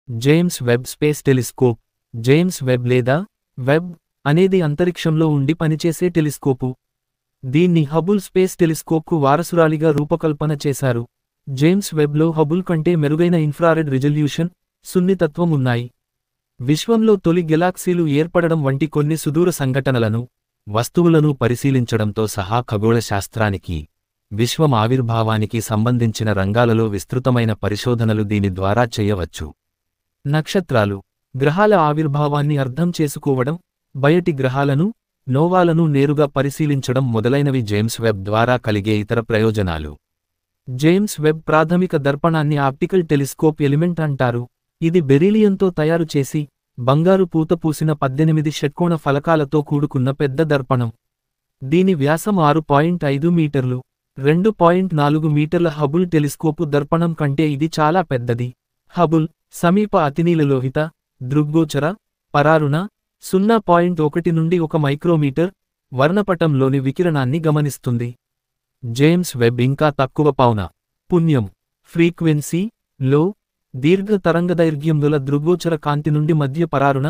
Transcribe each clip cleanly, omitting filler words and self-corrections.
James Webb space telescope. James Webb లేదా web అనేది అంతరిక్షంలో ఉండి పనిచేసే టెలిస్కోపు. దీన్ని హబుల్ స్పేస్ టెలిస్కోప్కు వారసురాలిగా రూపకల్పన చేశారు. జేమ్స్ వెబ్లో హబుల్ కంటే మెరుగైన ఇన్ఫ్రారెడ్ రిజల్యూషన్, సున్నితత్వం ఉన్నాయి. విశ్వంలో తొలి గెలాక్సీలు ఏర్పడడం వంటి కొన్ని సుదూర సంఘటనలను, వస్తువులను పరిశీలించడంతో సహా ఖగోళ శాస్త్రానికి, విశ్వం ఆవిర్భావానికి సంబంధించిన రంగాలలో విస్తృతమైన పరిశోధనలు దీని ద్వారా చేయవచ్చు. నక్షత్రాలు, గ్రహాల ఆవిర్భావాన్ని అర్థం చేసుకోవడం, బయటి గ్రహాలను, నోవాలను నేరుగా పరిశీలించడం మొదలైనవి జేమ్స్ వెబ్ ద్వారా కలిగే ఇతర ప్రయోజనాలు. జేమ్స్ వెబ్ ప్రాథమిక దర్పణాన్ని ఆప్టికల్ టెలిస్కోప్ ఎలిమెంట్ అంటారు. ఇది బెరీలియంతో తయారు చేసి, బంగారు పూత పూసిన 18 షట్కోణ ఫలకాలతో కూడుకున్న పెద్ద దర్పణం. దీని వ్యాసం 6.5 మీటర్లు. 2.4 మీటర్ల హబుల్ టెలిస్కోపు దర్పణం కంటే ఇది చాలా పెద్దది. హబుల్, సమీప అతినీలలోహిత, దృగ్గోచర, పరారుణ 0.1 నుండి 1 మైక్రోమీటర్ వర్ణపటంలోని వికిరణాన్ని గమనిస్తుంది. జేమ్స్ వెబ్ ఇంకా తక్కువ పౌన పున్యం ఫ్రీక్వెన్సీ లో దీర్ఘ తరంగదైర్ఘ్యం గల దృగ్గోచర కాంతి నుండి మధ్య పరారుణ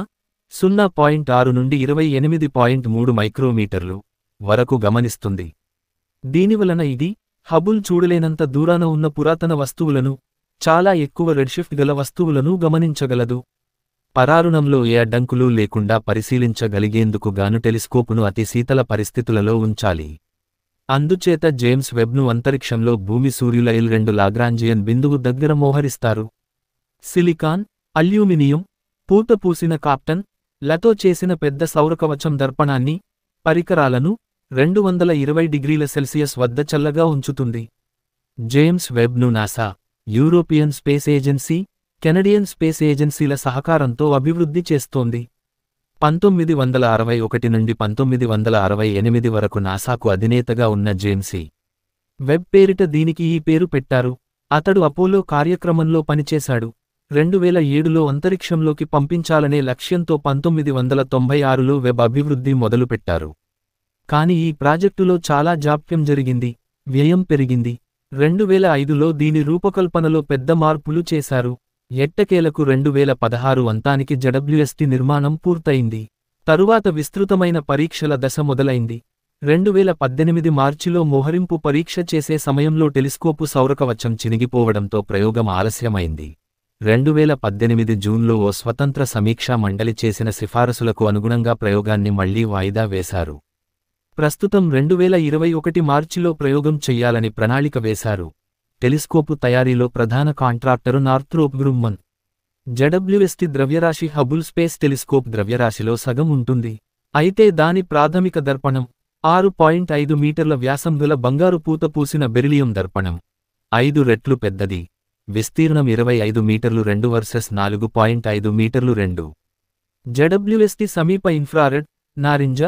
0.6 నుండి 28.3 మైక్రోమీటర్లు వరకు గమనిస్తుంది. దీనివలన ఇది హబుల్ చూడలేనంత దూరాన ఉన్న పురాతన వస్తువులను, చాలా ఎక్కువ రెడ్షిఫ్ట్ గల వస్తువులను గమనించగలదు. పరారుణంలో ఏ అడ్డంకులు లేకుండా పరిశీలించగలిగేందుకు గాను టెలిస్కోపును అతి శీతల పరిస్థితులలో ఉంచాలి. అందుచేత జేమ్స్ వెబ్ను అంతరిక్షంలో భూమి సూర్యుల L2 లాగ్రాంజియన్ బిందువు దగ్గర మోహరిస్తారు. సిలికాన్, అల్యూమినియం, పూత పూసిన కాప్టన్ లతో చేసిన పెద్ద సౌరకవచం దర్పణాన్ని, పరికరాలను 220 డిగ్రీల సెల్సియస్ వద్ద చల్లగా ఉంచుతుంది. జేమ్స్ వెబ్ను NASA, European space agency, Canadian space ఏజెన్సీల సహకారంతో అభివృద్ధి చేస్తోంది. 1961 నుండి 1968 వరకు నాసాకు అధినేతగా ఉన్న జేమ్స్ వెబ్ పేరిట దీనికి ఈ పేరు పెట్టారు. అతడు అపోలో కార్యక్రమంలో పనిచేశాడు. 2007లో అంతరిక్షంలోకి పంపించాలనే లక్ష్యంతో 1996లో వెబ్ అభివృద్ధి మొదలుపెట్టారు. కాని ఈ ప్రాజెక్టులో చాలా జాప్యం జరిగింది, వ్యయం పెరిగింది. 2005లో దీని రూపకల్పనలో పెద్ద మార్పులు చేశారు. ఎట్టకేలకు 2016 అంతానికి JWST నిర్మాణం పూర్తయింది. తరువాత విస్తృతమైన పరీక్షల దశ మొదలైంది. 2018 మార్చిలో మోహరింపు పరీక్ష చేసే సమయంలో టెలిస్కోపు సౌరకవచం చినిగిపోవడంతో ప్రయోగం ఆలస్యమైంది. 2018 జూన్లో ఓ స్వతంత్ర సమీక్షా మండలి చేసిన సిఫారసులకు అనుగుణంగా ప్రయోగాన్ని మళ్లీ వాయిదా వేశారు. ప్రస్తుతం 2021 మార్చిలో ప్రయోగం చెయ్యాలని ప్రణాళిక వేశారు. టెలిస్కోపు తయారీలో ప్రధాన కాంట్రాక్టరు నార్థ్రోప్ గ్రూమ్మన్. JWST ద్రవ్యరాశి హబుల్ స్పేస్ టెలిస్కోప్ ద్రవ్యరాశిలో సగం ఉంటుంది. అయితే దాని ప్రాథమిక దర్పణం 6.5 మీటర్ల వ్యాసం గల బంగారు పూత పూసిన బెరిలియం దర్పణం. 5 రెట్లు పెద్దది. విస్తీర్ణం 25 మీటర్లు 2 వర్సెస్ 4.5 మీటర్లు 2. JWST సమీప ఇన్ఫ్రారెడ్, నారింజ,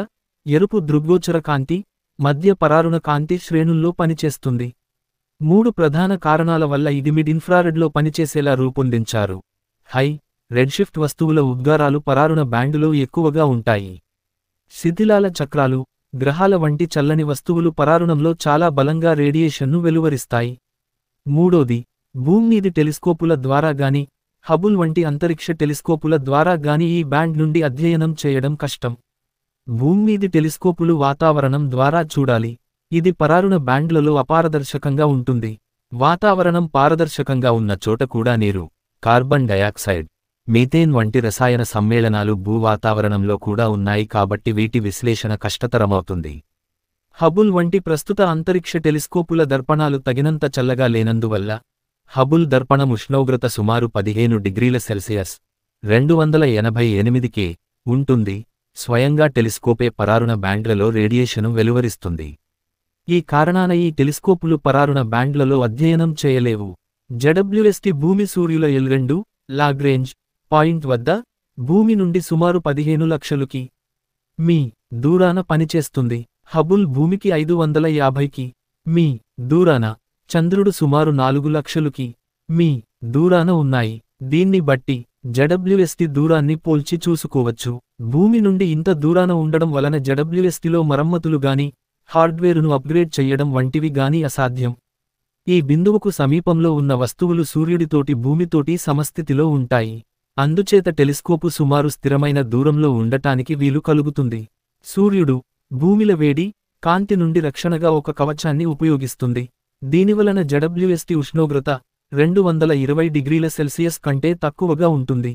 ఎరుపు దృగ్గోచర కాంతి, మధ్య పరారుణ కాంతి శ్రేణుల్లో పనిచేస్తుంది. 3 ప్రధాన కారణాల వల్ల ఇది మిడ్ ఇన్ఫ్రారెడ్లో పనిచేసేలా రూపొందించారు. హై, రెడ్షిఫ్ట్ వస్తువుల ఉద్గారాలు పరారుణ బ్యాండులో ఎక్కువగా ఉంటాయి. శిథిలాల చక్రాలు, గ్రహాల వంటి చల్లని వస్తువులు పరారుణంలో చాలా బలంగా రేడియేషన్ను వెలువరిస్తాయి. మూడోది, భూమ్మీది టెలిస్కోపుల ద్వారా గాని, హబుల్ వంటి అంతరిక్ష టెలిస్కోపుల ద్వారా గాని ఈ బ్యాండ్ నుండి అధ్యయనం చేయడం కష్టం. భూమ్మీది టెలిస్కోపులు వాతావరణం ద్వారా చూడాలి. ఇది పరారుణ బ్యాండ్లలో అపారదర్శకంగా ఉంటుంది. వాతావరణం పారదర్శకంగా ఉన్న చోట కూడా నీరు, కార్బన్ డయాక్సైడ్, మీథేన్ వంటి రసాయన సమ్మేళనాలు భూవాతావరణంలో కూడా ఉన్నాయి కాబట్టి వీటి విశ్లేషణ కష్టతరమవుతుంది. హబుల్ వంటి ప్రస్తుత అంతరిక్ష టెలిస్కోపుల దర్పణాలు తగినంత చల్లగా లేనందువల్ల, హబుల్ దర్పణం ఉష్ణోగ్రత సుమారు 15 డిగ్రీల సెల్సియస్ 288 కే ఉంటుంది. స్వయంగా టెలిస్కోపే పరారుణ బ్యాండ్లలో రేడియేషను వెలువరిస్తుంది. ఈ కారణాన ఈ టెలిస్కోపులు పరారుణ బ్యాండ్లలో అధ్యయనం చేయలేవు. JWST భూమి సూర్యుల L2 లాగ్రేంజ్ పాయింట్ వద్ద భూమి నుండి సుమారు 15 లక్షలు కి.మీ. దూరాన పనిచేస్తుంది. హబుల్ భూమికి 550 కి.మీ. దూరాన, చంద్రుడు సుమారు 4 లక్షలు కి.మీ. దూరాన ఉన్నాయి. దీన్ని బట్టి JWST దూరాన్ని పోల్చి చూసుకోవచ్చు. భూమి నుండి ఇంత దూరాన ఉండడం వలన JWSTలో మరమ్మతులు గాని, హార్డ్వేరును అప్గ్రేడ్ చెయ్యడం వంటివి గాని అసాధ్యం. ఈ బిందువుకు సమీపంలో ఉన్న వస్తువులు సూర్యుడితోటి భూమితోటి సమస్థితిలో ఉంటాయి. అందుచేత టెలిస్కోపు సుమారు స్థిరమైన దూరంలో ఉండటానికి వీలు కలుగుతుంది. సూర్యుడు, భూమిల వేడి, కాంతి నుండి రక్షణగా ఒక కవచాన్ని ఉపయోగిస్తుంది. దీనివలన జడబ్ల్యూఎస్టీ ఉష్ణోగ్రత 220°C కంటే తక్కువగా ఉంటుంది.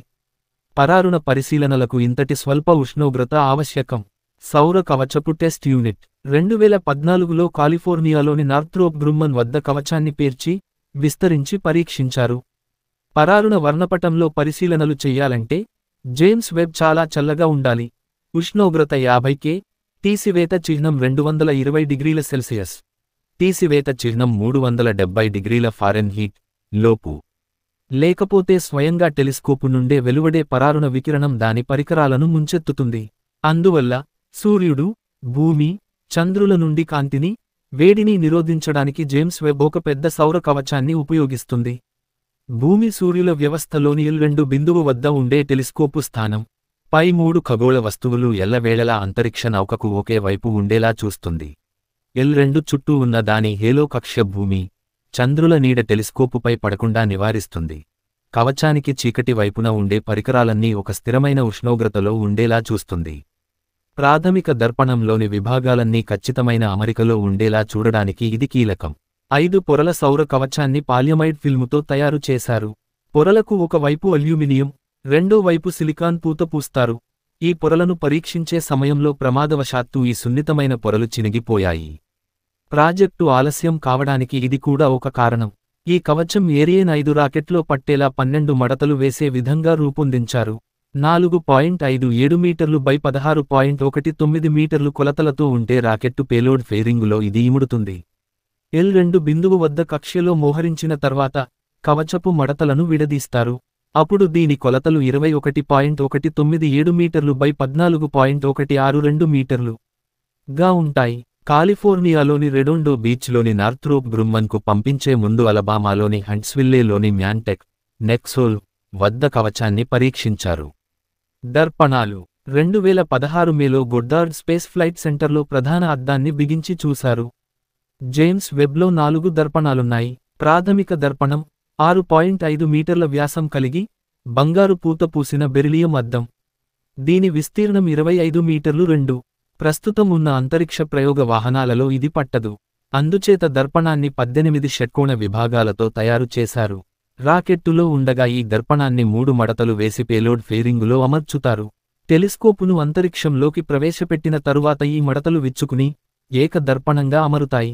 పరారుణ పరిశీలనలకు ఇంతటి స్వల్ప ఉష్ణోగ్రత ఆవశ్యకం. సౌర కవచపు టెస్ట్ యూనిట్ 2014లో కాలిఫోర్నియాలోని నార్థ్రోప్ గ్రుమ్మన్ వద్ద కవచాన్ని పేర్చి, విస్తరించి పరీక్షించారు. పరారుణ వర్ణపటంలో పరిశీలనలు చెయ్యాలంటే జేమ్స్ వెబ్ చాలా చల్లగా ఉండాలి. ఉష్ణోగ్రత 50K, తీసివేత చిహ్నం 220°C, తీసివేత చిహ్నం 370°F లోపు. లేకపోతే స్వయంగా టెలిస్కోపు నుండే వెలువడే పరారుణ వికిరణం దాని పరికరాలను ముంచెత్తుతుంది. అందువల్ల సూర్యుడు, భూమి, చంద్రుల నుండి కాంతిని, వేడిని నిరోధించడానికి జేమ్స్ వెబ్ ఒక పెద్ద సౌర కవచాన్ని ఉపయోగిస్తుంది. భూమి సూర్యుల వ్యవస్థలోని L2 బిందువు వద్ద ఉండే టెలిస్కోపు స్థానం. పై 3 ఖగోళ వస్తువులు ఎల్లవేళలా అంతరిక్ష నౌకకు ఒకే వైపు ఉండేలా చూస్తుంది. L2 చుట్టూ ఉన్న దాని హేలో కక్ష్య భూమి, చంద్రుల నీడ టెలిస్కోపుపై పడకుండా నివారిస్తుంది. కవచానికి చీకటి వైపున ఉండే పరికరాలన్నీ ఒక స్థిరమైన ఉష్ణోగ్రతలో ఉండేలా చూస్తుంది. ప్రాథమిక దర్పణంలోని విభాగాలన్నీ ఖచ్చితమైన అమరికలో ఉండేలా చూడడానికి ఇది కీలకం. 5 పొరల సౌర కవచాన్ని పాలియమైడ్ ఫిల్ముతో తయారు చేశారు. పొరలకు ఒక వైపు అల్యూమినియం, రెండో వైపు సిలికాన్ పూత పూస్తారు. ఈ పొరలను పరీక్షించే సమయంలో ప్రమాదవశాత్తు ఈ సున్నితమైన పొరలు చినిగిపోయాయి. ప్రాజెక్టు ఆలస్యం కావడానికి ఇది కూడా ఒక కారణం. ఈ కవచం ఏరియన్ 5 రాకెట్లో పట్టేలా 12 మడతలు వేసే విధంగా రూపొందించారు. 4.57 మీటర్లు బై 16.19 మీటర్లు కొలతలతో ఉంటే రాకెట్టు పేలోడ్ ఫెయిరింగులో ఇది ఇముడుతుంది. L2 బిందువు వద్ద కక్ష్యలో మోహరించిన తర్వాత కవచపు మడతలను విడదీస్తారు. అప్పుడు దీని కొలతలు 21.197 మీటర్లు బై 14.162 మీటర్లు గా ఉంటాయి. కాలిఫోర్నియాలోని రెడోండో బీచ్లోని నార్థ్రోప్ గ్రుమ్మన్కు పంపించే ముందు అలబామాలోని హంట్స్విల్లేలోని మ్యాన్టెక్, నెక్సోల్ వద్ద కవచాన్ని పరీక్షించారు. దర్పణాలు 2016 మేలో గొడ్డార్డ్ స్పేస్ ఫ్లైట్ సెంటర్లో ప్రధాన అద్దాన్ని బిగించి చూశారు. జేమ్స్ వెబ్లో 4 దర్పణాలున్నాయి. ప్రాథమిక దర్పణం 6.5 మీటర్ల వ్యాసం కలిగి, బంగారు పూత పూసిన బెరిలియం అద్దం. దీని విస్తీర్ణం 25 మీటర్లు 2. ప్రస్తుతం ఉన్న అంతరిక్ష ప్రయోగ వాహనాలలో ఇది పట్టదు. అందుచేత దర్పణాన్ని 18 షట్కోణ విభాగాలతో తయారు చేశారు. రాకెట్టులో ఉండగా ఈ దర్పణాన్ని 3 మడతలు వేసి పేలోడ్ ఫెయిరింగులో అమర్చుతారు. టెలిస్కోపును అంతరిక్షంలోకి ప్రవేశపెట్టిన తరువాత ఈ మడతలు విచ్చుకుని ఏక దర్పణంగా అమరుతాయి.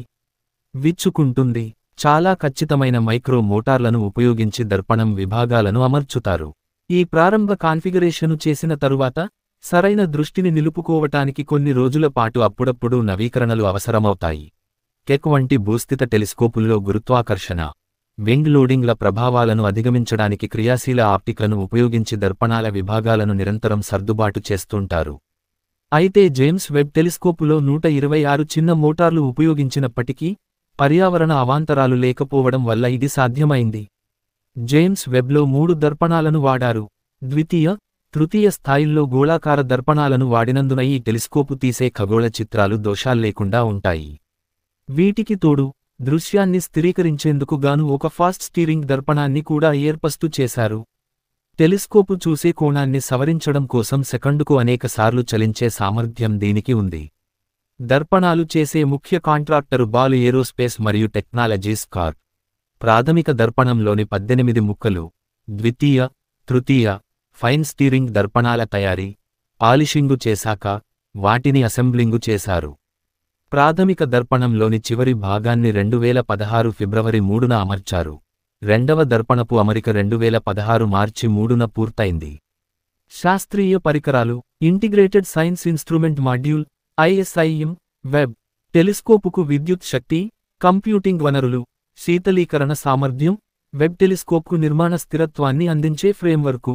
విచ్చుకుంటుంది. చాలా ఖచ్చితమైన మైక్రో మోటార్లను ఉపయోగించి దర్పణం విభాగాలను అమర్చుతారు. ఈ ప్రారంభ కాన్ఫిగరేషను చేసిన తరువాత సరైన దృష్టిని నిలుపుకోవటానికి కొన్ని రోజుల పాటు అప్పుడప్పుడు నవీకరణలు అవసరమవుతాయి. కెక్ వంటి భూస్థిత టెలిస్కోపుల్లో గురుత్వాకర్షణ, వింగ్ లోడింగ్ల ప్రభావాలను అధిగమించడానికి క్రియాశీల ఆప్టిక్లను ఉపయోగించి దర్పణాల విభాగాలను నిరంతరం సర్దుబాటు చేస్తుంటారు. అయితే జేమ్స్ వెబ్ టెలిస్కోపులో 126 చిన్న మోటార్లు ఉపయోగించినప్పటికీ పర్యావరణ అవాంతరాలు లేకపోవడం వల్ల ఇది సాధ్యమైంది. జేమ్స్ వెబ్లో 3 దర్పణాలను వాడారు. ద్వితీయ, తృతీయ స్థాయిల్లో గోళాకార దర్పణాలను వాడినందున ఈ టెలిస్కోపు తీసే ఖగోళ చిత్రాలు దోషాల్లేకుండా ఉంటాయి. వీటికి తోడు దృశ్యాన్ని స్థిరీకరించేందుకు గాను ఒక ఫాస్ట్ స్టీరింగ్ దర్పణాన్ని కూడా ఏర్పస్తు చేశారు. టెలిస్కోపు చూసే కోణాన్ని సవరించడం కోసం సెకండుకు అనేకసార్లు చలించే సామర్థ్యం దీనికి ఉంది. దర్పణాలు చేసే ముఖ్య కాంట్రాక్టరు బాల్ ఏరోస్పేస్ మరియు టెక్నాలజీస్ కార్ప్. ప్రాథమిక దర్పణంలోని 18 ముక్కలు, ద్వితీయ, తృతీయ, ఫైన్ స్టీరింగ్ దర్పణాల తయారీ, పాలిషింగు చేశాక వాటిని అసెంబ్లింగు చేశారు. ప్రాథమిక దర్పణంలోని చివరి భాగాన్ని 2016 ఫిబ్రవరి 3న అమర్చారు. రెండవ దర్పణపు అమరిక 2016 మార్చి 3న పూర్తయింది. శాస్త్రీయ పరికరాలు, integrated science instrument module ISIM, Webb టెలిస్కోపుకు విద్యుత్ శక్తి, కంప్యూటింగ్ వనరులు, శీతలీకరణ సామర్థ్యం, వెబ్ టెలిస్కోప్కు నిర్మాణ స్థిరత్వాన్ని అందించే ఫ్రేమ్వర్కు.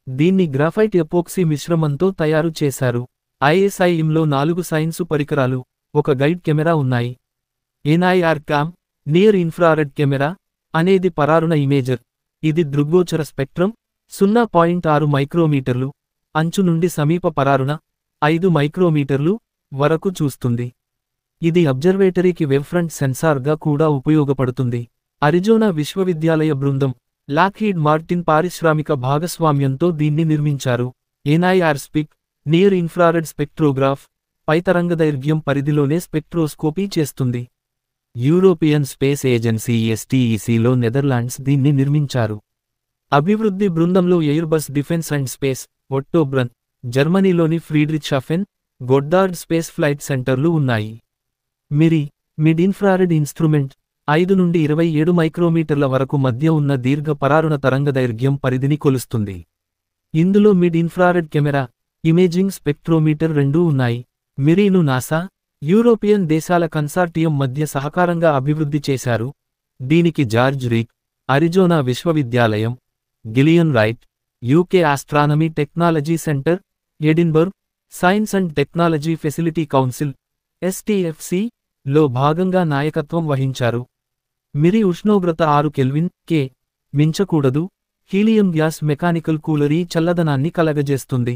దీన్ని గ్రాఫైట్ ఎపోక్సీ మిశ్రమంతో తయారు చేశారు. ISIMలో 4 సైన్సు పరికరాలు, ఒక గైడ్ కెమెరా ఉన్నాయి. NIRCam, నియర్ ఇన్ఫ్రారెడ్ కెమెరా అనేది పరారుణ ఇమేజర్. ఇది దృగ్గోచర స్పెక్ట్రం 0.6 మైక్రోమీటర్లు, అంచు నుండి సమీప పరారుణ 5 మైక్రోమీటర్లు వరకు చూస్తుంది. ఇది అబ్జర్వేటరీకి వెబ్ఫ్రంట్ సెన్సార్గా కూడా ఉపయోగపడుతుంది. అరిజోనా విశ్వవిద్యాలయ బృందం లాక్హీడ్ మార్టిన్ పారిశ్రామిక భాగస్వామ్యంతో దీన్ని నిర్మించారు. ఎన్ఐఆర్స్పిక్, నియర్ ఇన్ఫ్రారెడ్ స్పెక్ట్రోగ్రాఫ్, పై తరంగదైర్ఘ్యం పరిధిలోనే స్పెక్ట్రోస్కోపీ చేస్తుంది. యూరోపియన్ స్పేస్ ఏజెన్సీ STECలో నెదర్లాండ్స్ దీన్ని నిర్మించారు. అభివృద్ధి బృందంలో Airbus defence and space, Ottobrunn, జర్మనీలోని ఫ్రీడ్రిచ్హాఫెన్, గొడ్డార్డ్ స్పేస్ ఫ్లైట్ సెంటర్లు ఉన్నాయి. మిడ్ ఇన్ఫ్రారెడ్ ఇన్స్ట్రుమెంట్ 5 నుండి 27 మైక్రోమీటర్ల వరకు మధ్య ఉన్న దీర్ఘ పరారుణ తరంగదైర్ఘ్యం పరిధిని కొలుస్తుంది. ఇందులో mid infrared camera, imaging spectrometer రెండూ ఉన్నాయి. మిరీను నాసా, యూరోపియన్ దేశాల కన్సార్టియం మధ్య సహకారంగా అభివృద్ధి చేశారు. దీనికి జార్జ్ రీక్, అరిజోనా విశ్వవిద్యాలయం, Gillian Wright, UK astronomy technology centre, Edinburgh, science and technology facility council STFC లో భాగంగా నాయకత్వం వహించారు. మిరి ఉష్ణోగ్రత 6 కెల్విన్ మించకూడదు. హీలియం గ్యాస్ మెకానికల్ కూలరీ చల్లదనాన్ని కలగజేస్తుంది.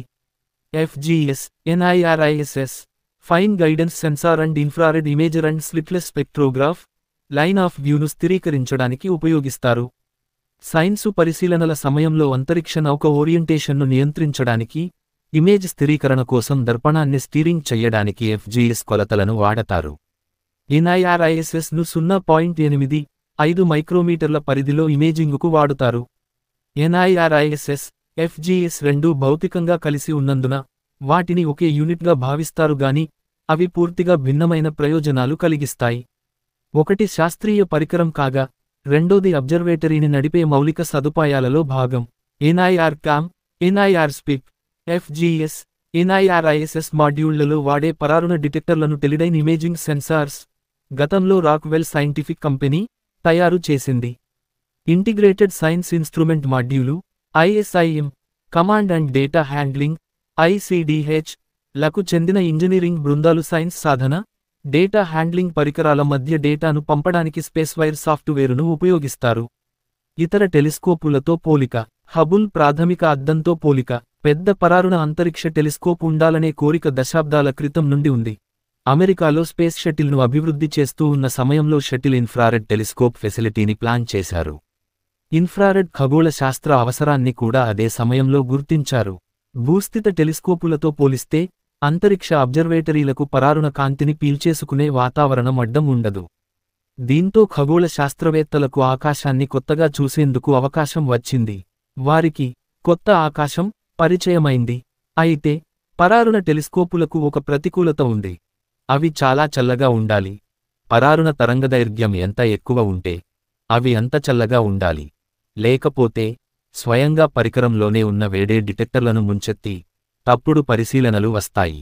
FGS, NIRISS, fine guidance sensor and infrared imager and slitless spectrograph, line of వ్యూను స్థిరీకరించడానికి ఉపయోగిస్తారు. సైన్సు పరిశీలనల సమయంలో అంతరిక్ష నౌక ఓరియంటేషన్ను నియంత్రించడానికి, ఇమేజ్ స్థిరీకరణ కోసం దర్పణాన్ని స్టీరింగ్ చెయ్యడానికి FGS కొలతలను వాడతారు. NIRISSను 0.85 మైక్రోమీటర్ల పరిధిలో ఇమేజింగుకు వాడుతారు. NIRISS, FGS రెండూ భౌతికంగా కలిసి ఉన్నందున వాటిని ఒకే యూనిట్గా భావిస్తారు గాని అవి పూర్తిగా భిన్నమైన ప్రయోజనాలు కలిగిస్తాయి. ఒకటి శాస్త్రీయ పరికరం కాగా, రెండోది అబ్జర్వేటరీని నడిపే మౌలిక సదుపాయాలలో భాగం. NIRCam, NIRSPIC, FGS, NIRISS మాడ్యూళ్లలో వాడే పరారుణ డిటెక్టర్లను టెలిడైన్ ఇమేజింగ్ సెన్సార్స్, గతంలో రాక్వెల్ సైంటిఫిక్ కంపెనీ తయారు చేసింది. Integrated science instrument module, ISIM, command and data handling, ICDH లకు చెందిన ఇంజనీరింగ్ బృందాలు సైన్స్ సాధన, డేటా హ్యాండ్లింగ్ పరికరాల మధ్య డేటాను పంపడానికి స్పేస్వైర్ సాఫ్ట్వేరును ఉపయోగిస్తారు. ఇతర టెలిస్కోపులతో పోలిక. హబుల్ ప్రాథమిక అద్దంతో పోలిక. పెద్ద పరారుణ అంతరిక్ష టెలిస్కోప్ ఉండాలనే కోరిక దశాబ్దాల క్రితం నుండి ఉంది. అమెరికాలో స్పేస్ షటిల్ను అభివృద్ధి చేస్తూ ఉన్న సమయంలో షటిల్ ఇన్ఫ్రారెడ్ టెలిస్కోప్ ఫెసిలిటీని ప్లాన్ చేశారు. ఇన్ఫ్రారెడ్ ఖగోళ శాస్త్ర అవసరాన్ని కూడా అదే సమయంలో గుర్తించారు. భూస్థిత టెలిస్కోపులతో పోలిస్తే అంతరిక్ష అబ్జర్వేటరీలకు పరారుణ కాంతిని పీల్చేసుకునే వాతావరణం అడ్డం ఉండదు. దీంతో ఖగోళ శాస్త్రవేత్తలకు ఆకాశాన్ని కొత్తగా చూసేందుకు అవకాశం వచ్చింది. వారికి కొత్త ఆకాశం పరిచయమైంది. అయితే పరారుణ టెలిస్కోపులకు ఒక ప్రతికూలత ఉంది. అవి చాలా చల్లగా ఉండాలి. పరారుణ తరంగదైర్ఘ్యం ఎంత ఎక్కువ ఉంటే అవి అంత చల్లగా ఉండాలి. లేకపోతే స్వయంగా పరికరంలోనే ఉన్న వేడే డిటెక్టర్లను ముంచెత్తి తప్పుడు పరిశీలనలు వస్తాయి.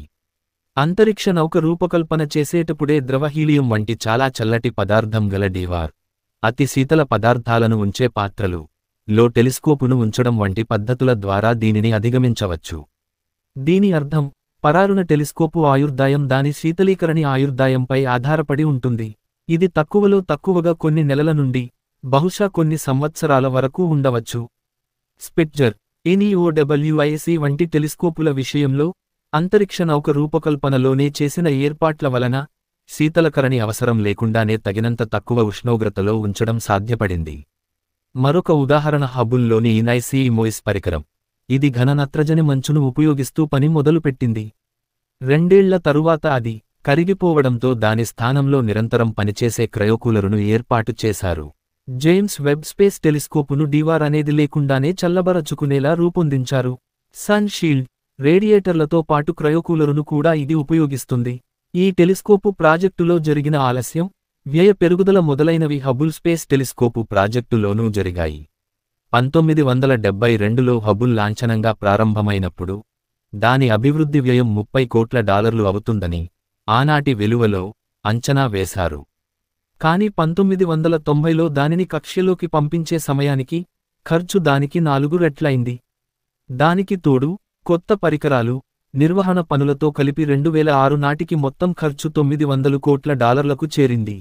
అంతరిక్ష నౌక రూపకల్పన చేసేటప్పుడే ద్రవ హీలియం వంటి చాలా చల్లటి పదార్థం గల డీవార్, అతి శీతల పదార్థాలను ఉంచే పాత్రలు లో టెలిస్కోపును ఉంచడం వంటి పద్ధతుల ద్వారా దీనిని అధిగమించవచ్చు. దీని అర్థం పరారుణ టెలిస్కోపు ఆయుర్దాయం దాని శీతలీకరణి ఆయుర్దాయంపై ఆధారపడి ఉంటుంది. ఇది తక్కువలో తక్కువగా కొన్ని నెలల నుండి బహుశా కొన్ని సంవత్సరాల వరకు ఉండవచ్చు. స్పిట్జర్, NEOWISE వంటి టెలిస్కోపుల విషయంలో అంతరిక్ష నౌక రూపకల్పనలోనే చేసిన ఏర్పాట్ల వలన శీతలకరణి అవసరం లేకుండానే తగినంత తక్కువ ఉష్ణోగ్రతలో ఉంచడం సాధ్యపడింది. మరొక ఉదాహరణ హబుల్లోని NICEMOS పరికరం. ఇది ఘన నత్రజని మంచును ఉపయోగిస్తూ పని మొదలుపెట్టింది. 2 ఏళ్ల తరువాత అది కరిగిపోవడంతో దాని స్థానంలో నిరంతరం పనిచేసే క్రయోకూలరును ఏర్పాటు చేశారు. జేమ్స్ వెబ్ స్పేస్ టెలిస్కోపును డీవార్ అనేది లేకుండానే చల్లబరచుకునేలా రూపొందించారు. సన్ షీల్డ్, రేడియేటర్లతో పాటు క్రయోకూలరును కూడా ఇది ఉపయోగిస్తుంది. ఈ టెలిస్కోపు ప్రాజెక్టులో జరిగిన ఆలస్యం, వ్యయ పెరుగుదల మొదలైనవి హబుల్ స్పేస్ టెలిస్కోపు ప్రాజెక్టులోనూ జరిగాయి. 1972లో హబుల్ లాంఛనంగా ప్రారంభమైనప్పుడు దాని అభివృద్ధి వ్యయం $30 కోట్ల అవుతుందని ఆనాటి విలువలో అంచనా వేశారు. కానీ 1990లో దానిని కక్ష్యలోకి పంపించే సమయానికి ఖర్చు దానికి 4 రెట్లయింది. దానికి తోడు కొత్త పరికరాలు, నిర్వహణ పనులతో కలిపి 2006 నాటికి మొత్తం ఖర్చు $900 కోట్ల చేరింది.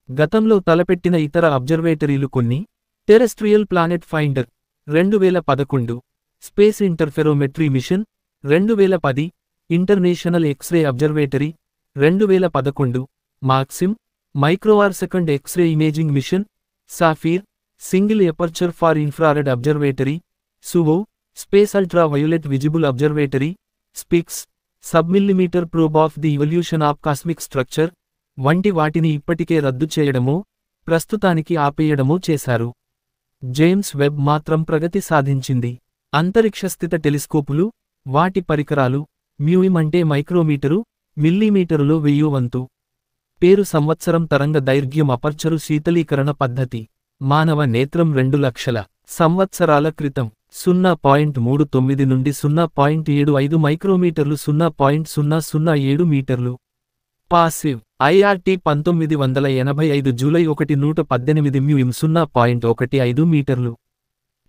గతంలో తలపెట్టిన ఇతర అబ్జర్వేటరీలు కొన్ని: terrestrial planet finder 2011, space interferometry mission 2010, international x ray observatory 2011, Maxim microarcsecond x ray imaging mission, SAFIR single aperture far infrared observatory, SUVO, space ultraviolet visible observatory, SPECS, submillimetre probe of the evolution of cosmic structure వంటి వాటిని ఇప్పటికే రద్దు చేయడమో, ప్రస్తుతానికి ఆపేయడమో చేశారు. James Webb మాత్రం ప్రగతి సాధించింది. అంతరిక్షస్థిత టెలిస్కోపులు, వాటి పరికరాలు, మ్యూయిమ్ అంటే మైక్రోమీటరు, మిల్లీమీటరులో 1000 వంతు. పేరు సంవత్సరం తరంగ దైర్ఘ్యం అపర్చరు శీతలీకరణ పద్ధతి. మానవ నేత్రం 2 లక్షల సంవత్సరాల క్రితం 0.39 నుండి 0.75 మైక్రోమీటర్లు 0.007 మీటర్లు. పాసివ్ ఐఆర్టీ 1985 జూలై 1 118 మ్యూయిమ్ 0.15 మీటర్లు.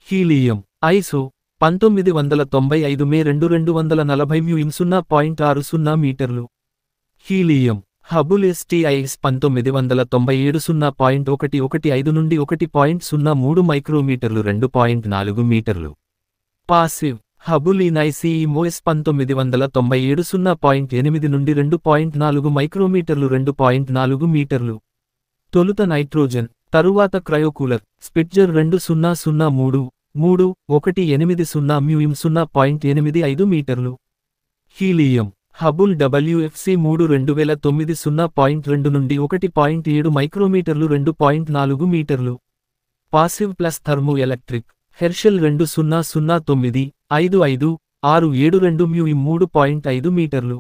హీలియం ఐసో 1995 మే 2 240 మ్యూయిమ్ 0.60 మీటర్లు. హీలియం హబుల్ STIS 1997 0.115 నుండి 1.03 మైక్రోమీటర్లు 2.4 మీటర్లు. పాసివ్ హబుల్ ICEMOS 1997 0.8 నుండి 2.4 మైక్రోమీటర్లు 2.4 మీటర్లు. తొలుత నైట్రోజన్, తరువాత క్రయోకూలర్, స్పిట్జర్ 2003 3.180 మ్యూయిమ్ 0.85 మీటర్లు. హీలియం హబుల్ WFC 3 2009 0.2 నుండి 1.7 మైక్రోమీటర్లు 2.4 మీటర్లు. Passive plus thermo electric Herschel 2009 55 మ్యూయిమ్ 3.5 మీటర్లు.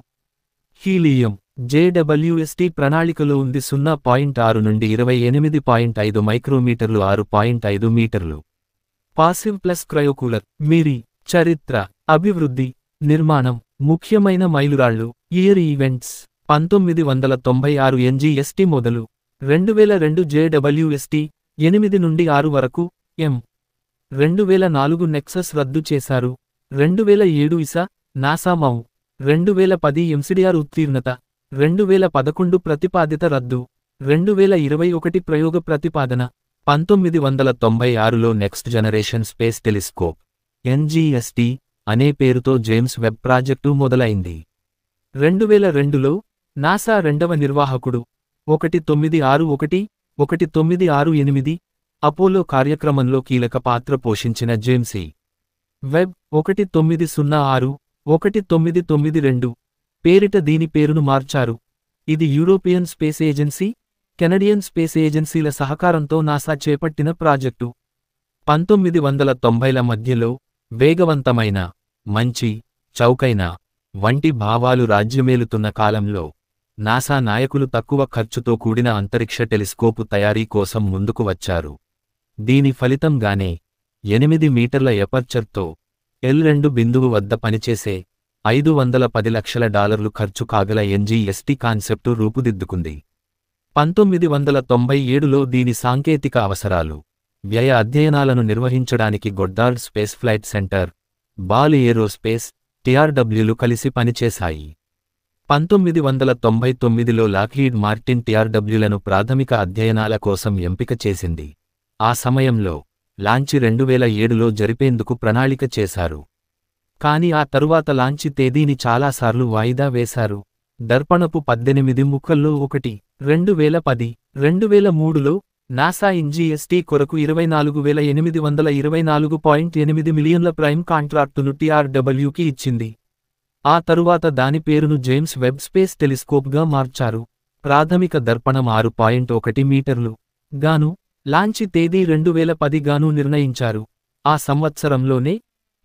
హీలియం JWST ప్రణాళికలో ఉంది 0.6 నుండి 28.5 మైక్రోమీటర్లు 6.5 మీటర్లు. Passive plus cryocooler. మీరి చరిత్ర, అభివృద్ధి, నిర్మాణం, ముఖ్యమైన మైలురాళ్లు. ఇయర్ ఈవెంట్స్ 1996 NGST మొదలు, 2002 JWST 8 నుండి 6 వరకు, 2004 నెక్సస్ రద్దు చేశారు, 2007 ISA, నాసా మౌ, 2010 MCDR ఉత్తీర్ణత, 2011 ప్రతిపాదిత రద్దు, 2021 ప్రయోగ ప్రతిపాదన. 1996లో next generation space telescope NGST అనే పేరుతో జేమ్స్ వెబ్ ప్రాజెక్టు మొదలైంది. 2002లో నాసా రెండవ నిర్వాహకుడు 1961 1968 అపోలో కార్యక్రమంలో కీలక పాత్ర పోషించిన జేమ్స్ వెబ్ 1906 1992 పేరిట దీని పేరును మార్చారు. ఇది European space agency, Canadian space ఏజెన్సీల సహకారంతో నాసా చేపట్టిన ప్రాజెక్టు. 1990ల మధ్యలో వేగవంతమైన, మంచి, చౌకైన వంటి భావాలు రాజ్యమేలుతున్న కాలంలో నాసా నాయకులు తక్కువ ఖర్చుతో కూడిన అంతరిక్ష టెలిస్కోపు తయారీ కోసం ముందుకు వచ్చారు. దీని ఫలితంగానే 8 మీటర్ల ఎపర్చర్తో L2 బిందువు వద్ద పనిచేసే $510 లక్షల ఖర్చు కాగల NGST కాన్సెప్టు రూపుదిద్దుకుంది. 1997లో దీని సాంకేతిక అవసరాలు, వ్యయ అధ్యయనాలను నిర్వహించడానికి Goddard space flight centre, Ball Aerospace, TRWలు కలిసి పనిచేశాయి. 1999లో లాక్హీడ్ మార్టిన్ TRWలను ప్రాథమిక అధ్యయనాల కోసం ఎంపిక చేసింది. ఆ సమయంలో లాంచి 2007లో జరిపేందుకు ప్రణాళిక చేశారు. కాని ఆ తరువాత లాంచి తేదీని చాలాసార్లు వాయిదా వేశారు. దర్పణపు 18 ముక్కల్లో ఒకటి. 2010 2003లో నాసా NGST కొరకు 24,824.8 మిలియన్ల ప్రైమ్ కాంట్రాక్టును TRWకి ఇచ్చింది. ఆ తరువాత దాని పేరును జేమ్స్ వెబ్ స్పేస్ టెలిస్కోప్గా మార్చారు. ప్రాథమిక దర్పణం 6.1 మీటర్లు గాను, లాంచి తేదీ 2010 గాను నిర్ణయించారు. ఆ సంవత్సరంలోనే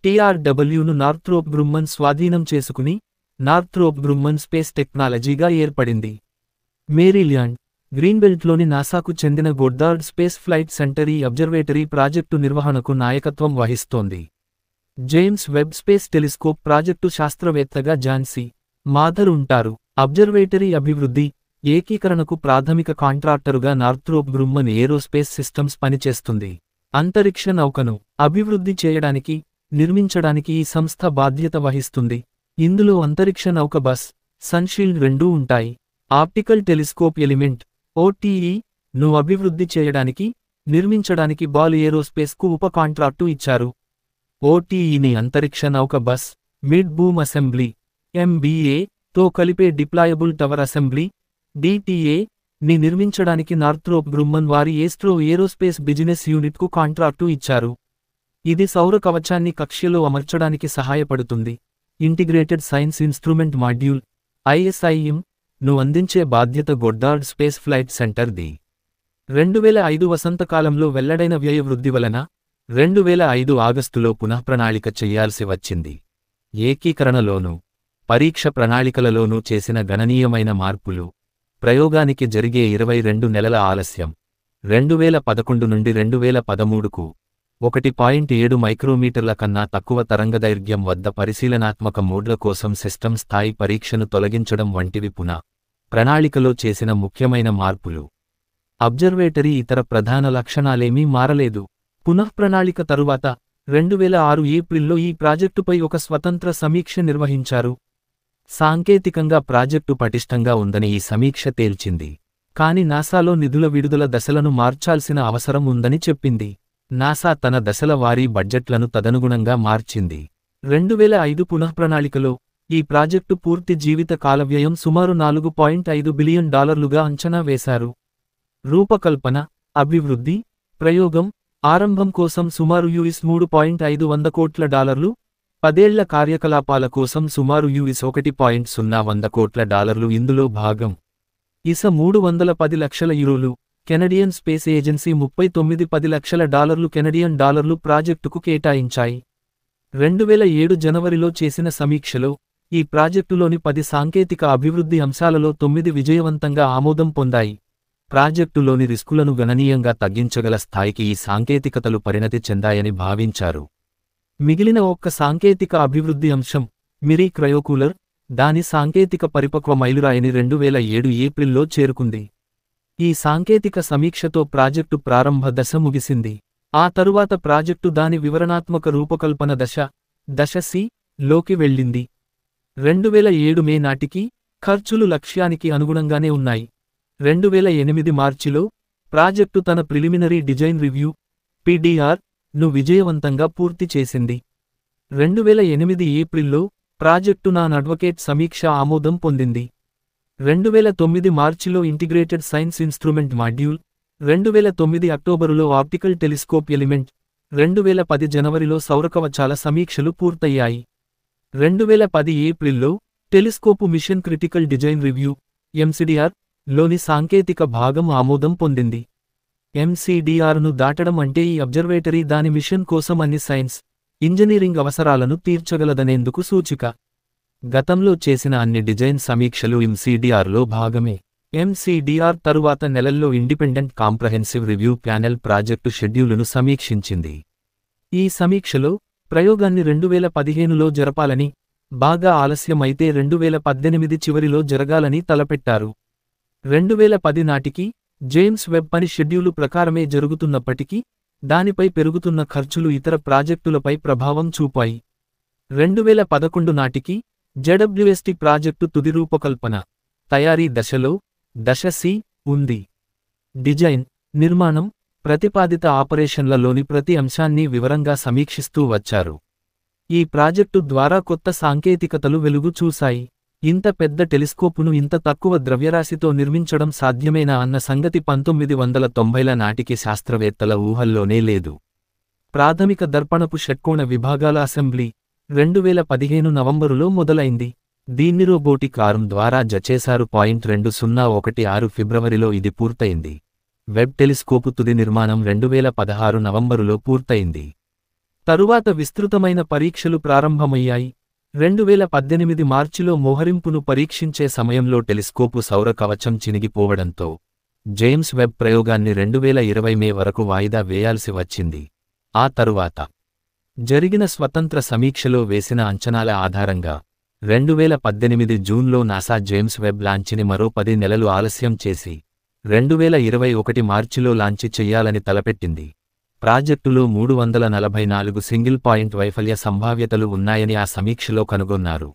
TRWను నార్థ్రోప్ గ్రుమ్మన్ స్వాధీనం చేసుకుని నార్థ్రోప్ గ్రుమ్మన్ స్పేస్ టెక్నాలజీగా ఏర్పడింది. మేరీల్యాండ్, గ్రీన్బెల్ట్లోని నాసాకు చెందిన గొడ్డార్డ్ స్పేస్ ఫ్లైట్ సెంటర్ ఈ అబ్జర్వేటరీ ప్రాజెక్టు నిర్వహణకు నాయకత్వం వహిస్తోంది. James Webb space telescope project శాస్త్రవేత్తగా జాన్సీ మాథర్ ఉంటారు. అబ్జర్వేటరీ అభివృద్ధి, ఏకీకరణకు ప్రాథమిక కాంట్రాక్టరుగా నార్థ్రోప్ గ్రుమ్మన్ ఏరోస్పేస్ సిస్టమ్స్ పనిచేస్తుంది. అంతరిక్ష నౌకను అభివృద్ధి చేయడానికి, నిర్మించడానికి ఈ సంస్థ బాధ్యత వహిస్తుంది. ఇందులో అంతరిక్ష నౌక బస్, సన్షీల్డ్ రెండూ ఉంటాయి. ఆప్టికల్ టెలిస్కోప్ ఎలిమెంట్ OTE ను అభివృద్ధి చేయడానికి, నిర్మించడానికి బాల్ ఏరోస్పేస్కు ఉప కాంట్రాక్టు ఇచ్చారు. OTEని అంతరిక్ష నౌక bus, mid boom assembly MBA తో కలిపే డిప్లాయబుల్ టవర్ అసెంబ్లీ DTA ని నిర్మించడానికి నార్థ్రోప్ గ్రుమ్మన్ వారి ఏస్ట్రో ఏరోస్పేస్ బిజినెస్ యూనిట్కు కాంట్రాక్టు ఇచ్చారు. ఇది సౌర కవచాన్ని కక్ష్యలో అమర్చడానికి సహాయపడుతుంది. Integrated science instrument module ISIM ను అందించే బాధ్యత గొడ్డార్డ్ స్పేస్ ఫ్లైట్ సెంటర్ ది. 2005 వసంతకాలంలో వెల్లడైన వ్యయ వృద్ధి వలన 2005 ఆగస్టులో పునఃప్రణాళిక చెయ్యాల్సి వచ్చింది. ఏకీకరణలోనూ పరీక్ష ప్రణాళికలలోనూ చేసిన గణనీయమైన మార్పులు, ప్రయోగానికి జరిగే 22 నెలల ఆలస్యం, 2011 నుండి 2013కు 1.7 మైక్రోమీటర్ల కన్నా తక్కువ తరంగదైర్ఘ్యం వద్ద పరిశీలనాత్మక మోడ్ల కోసం సిస్టమ్ స్థాయి పరీక్షను తొలగించడం వంటివి ప్రణాళికలో చేసిన ముఖ్యమైన మార్పులు. అబ్జర్వేటరీ ఇతర ప్రధాన లక్షణాలేమీ మారలేదు. పునఃప్రణాళిక తరువాత 2006 ఏప్రిల్లో ఈ ప్రాజెక్టుపై ఒక స్వతంత్ర సమీక్ష నిర్వహించారు. సాంకేతికంగా ప్రాజెక్టు పటిష్టంగా ఉందని ఈ సమీక్ష తేల్చింది. కాని నాసాలో నిధుల విడుదల దశలను మార్చాల్సిన అవసరం ఉందని చెప్పింది. నాసా తన దశల వారీ బడ్జెట్లను తదనుగుణంగా మార్చింది. 2005 పునఃప్రణాళికలో ఈ ప్రాజెక్టు పూర్తి జీవిత కాలవ్యయం సుమారు $4.5 బిలియన్ అంచనా వేశారు. రూపకల్పన, అభివృద్ధి, ప్రయోగం, ఆరంభం కోసం సుమారు $3.5 కోట్ల, 10 ఏళ్ల కార్యకలాపాల కోసం సుమారు $1.0 కోట్ల ఇందులో భాగం. ఇస $310 లక్షల, కెనడియన్ స్పేస్ ఏజెన్సీ $39 లక్షల కెనడియన్ డాలర్లు ప్రాజెక్టుకు కేటాయించాయి. 2007 జనవరిలో చేసిన సమీక్షలో ఈ ప్రాజెక్టులోని 10 సాంకేతిక అభివృద్ధి అంశాలలో 9 విజయవంతంగా ఆమోదం పొందాయి. ప్రాజెక్టులోని రిస్కులను గణనీయంగా తగ్గించగల స్థాయికి ఈ సాంకేతికతలు పరిణతి చెందాయని భావించారు. మిగిలిన ఒక్క సాంకేతిక అభివృద్ధి అంశం, మిరీ క్రయోకూలర్, దాని సాంకేతిక పరిపక్వ మైలురాయిని 2007 ఏప్రిల్లో చేరుకుంది. ఈ సాంకేతిక సమీక్షతో ప్రాజెక్టు ప్రారంభ దశ ముగిసింది. ఆ తరువాత ప్రాజెక్టు దాని వివరణాత్మక రూపకల్పన దశ C లోకి వెళ్ళింది. 2007 మే నాటికి ఖర్చులు లక్ష్యానికి అనుగుణంగానే ఉన్నాయి. 2008 మార్చిలో ప్రాజెక్టు తన ప్రిలిమినరీ డిజైన్ రివ్యూ PDR ను విజయవంతంగా పూర్తి చేసింది. 2008 ఏప్రిల్లో ప్రాజెక్టు నాన్ అడ్వకేట్ సమీక్ష ఆమోదం పొందింది. 2009 మార్చిలో ఇంటిగ్రేటెడ్ సైన్స్ ఇన్స్ట్రుమెంట్ మాడ్యూల్, 2009 అక్టోబరులో ఆప్టికల్ టెలిస్కోప్ ఎలిమెంట్, 2010 జనవరిలో సౌరకవచాల సమీక్షలు పూర్తయ్యాయి. 2010 ఏప్రిల్లో telescope mission critical design review MCDR లోని సాంకేతిక భాగం ఆమోదం పొందింది. MCDRను దాటడం అంటే ఈ అబ్జర్వేటరీ దాని మిషన్ కోసం అన్ని సైన్స్, ఇంజనీరింగ్ అవసరాలను తీర్చగలదనేందుకు సూచిక. గతంలో చేసిన అన్ని డిజైన్ సమీక్షలు MCDRలో భాగమే. MCDR తరువాత నెలల్లో independent comprehensive review panel project షెడ్యూలును సమీక్షించింది. ఈ సమీక్షలో ప్రయోగాన్ని 2015లో జరపాలని, బాగా ఆలస్యమైతే 2018 చివరిలో జరగాలని తలపెట్టారు. 2010 నాటికి జేమ్స్ వెబ్ పని షెడ్యూలు ప్రకారమే జరుగుతున్నప్పటికీ దానిపై పెరుగుతున్న ఖర్చులు ఇతర ప్రాజెక్టులపై ప్రభావం చూపాయి. 2011 నాటికి JWST ప్రాజెక్టు తుది రూపకల్పన, తయారీ దశలో దశ C ఉంది. డిజైన్, నిర్మాణం, ప్రతిపాదిత ఆపరేషన్లలోని ప్రతి అంశాన్ని వివరంగా సమీక్షిస్తూ వచ్చారు. ఈ ప్రాజెక్టు ద్వారా కొత్త సాంకేతికతలు వెలుగు చూశాయి. ఇంత పెద్ద టెలిస్కోపును ఇంత తక్కువ ద్రవ్యరాశితో నిర్మించడం సాధ్యమేనా అన్న సంగతి 1990ల నాటికి శాస్త్రవేత్తల ఊహల్లోనే లేదు. ప్రాథమిక దర్పణపు షట్కోణ విభాగాల అసెంబ్లీ 2015 నవంబరులో మొదలైంది. దీన్ని రోబోటిక్ ఆర్మ్ ద్వారా జచేశారు. 2016 ఫిబ్రవరిలో ఇది పూర్తయింది. వెబ్ టెలిస్కోపు తుది నిర్మాణం 2016 నవంబరులో పూర్తయింది. తరువాత విస్తృతమైన పరీక్షలు ప్రారంభమయ్యాయి. 2018 మార్చిలో మోహరింపును పరీక్షించే సమయంలో టెలిస్కోపు సౌర కవచం చినిగిపోవడంతో జేమ్స్ వెబ్ ప్రయోగాన్ని 2020 మే వరకు వాయిదా వేయాల్సి వచ్చింది. ఆ తరువాత జరిగిన స్వతంత్ర సమీక్షలో వేసిన అంచనాల ఆధారంగా 2018 జూన్లో నాసా జేమ్స్ వెబ్ లాంచిని మరో 10 నెలలు ఆలస్యం చేసి 2021 మార్చిలో లాంచి చెయ్యాలని తలపెట్టింది. ప్రాజెక్టులో 344 సింగిల్ పాయింట్ వైఫల్య సంభావ్యతలు ఉన్నాయని ఆ సమీక్షలో కనుగొన్నారు.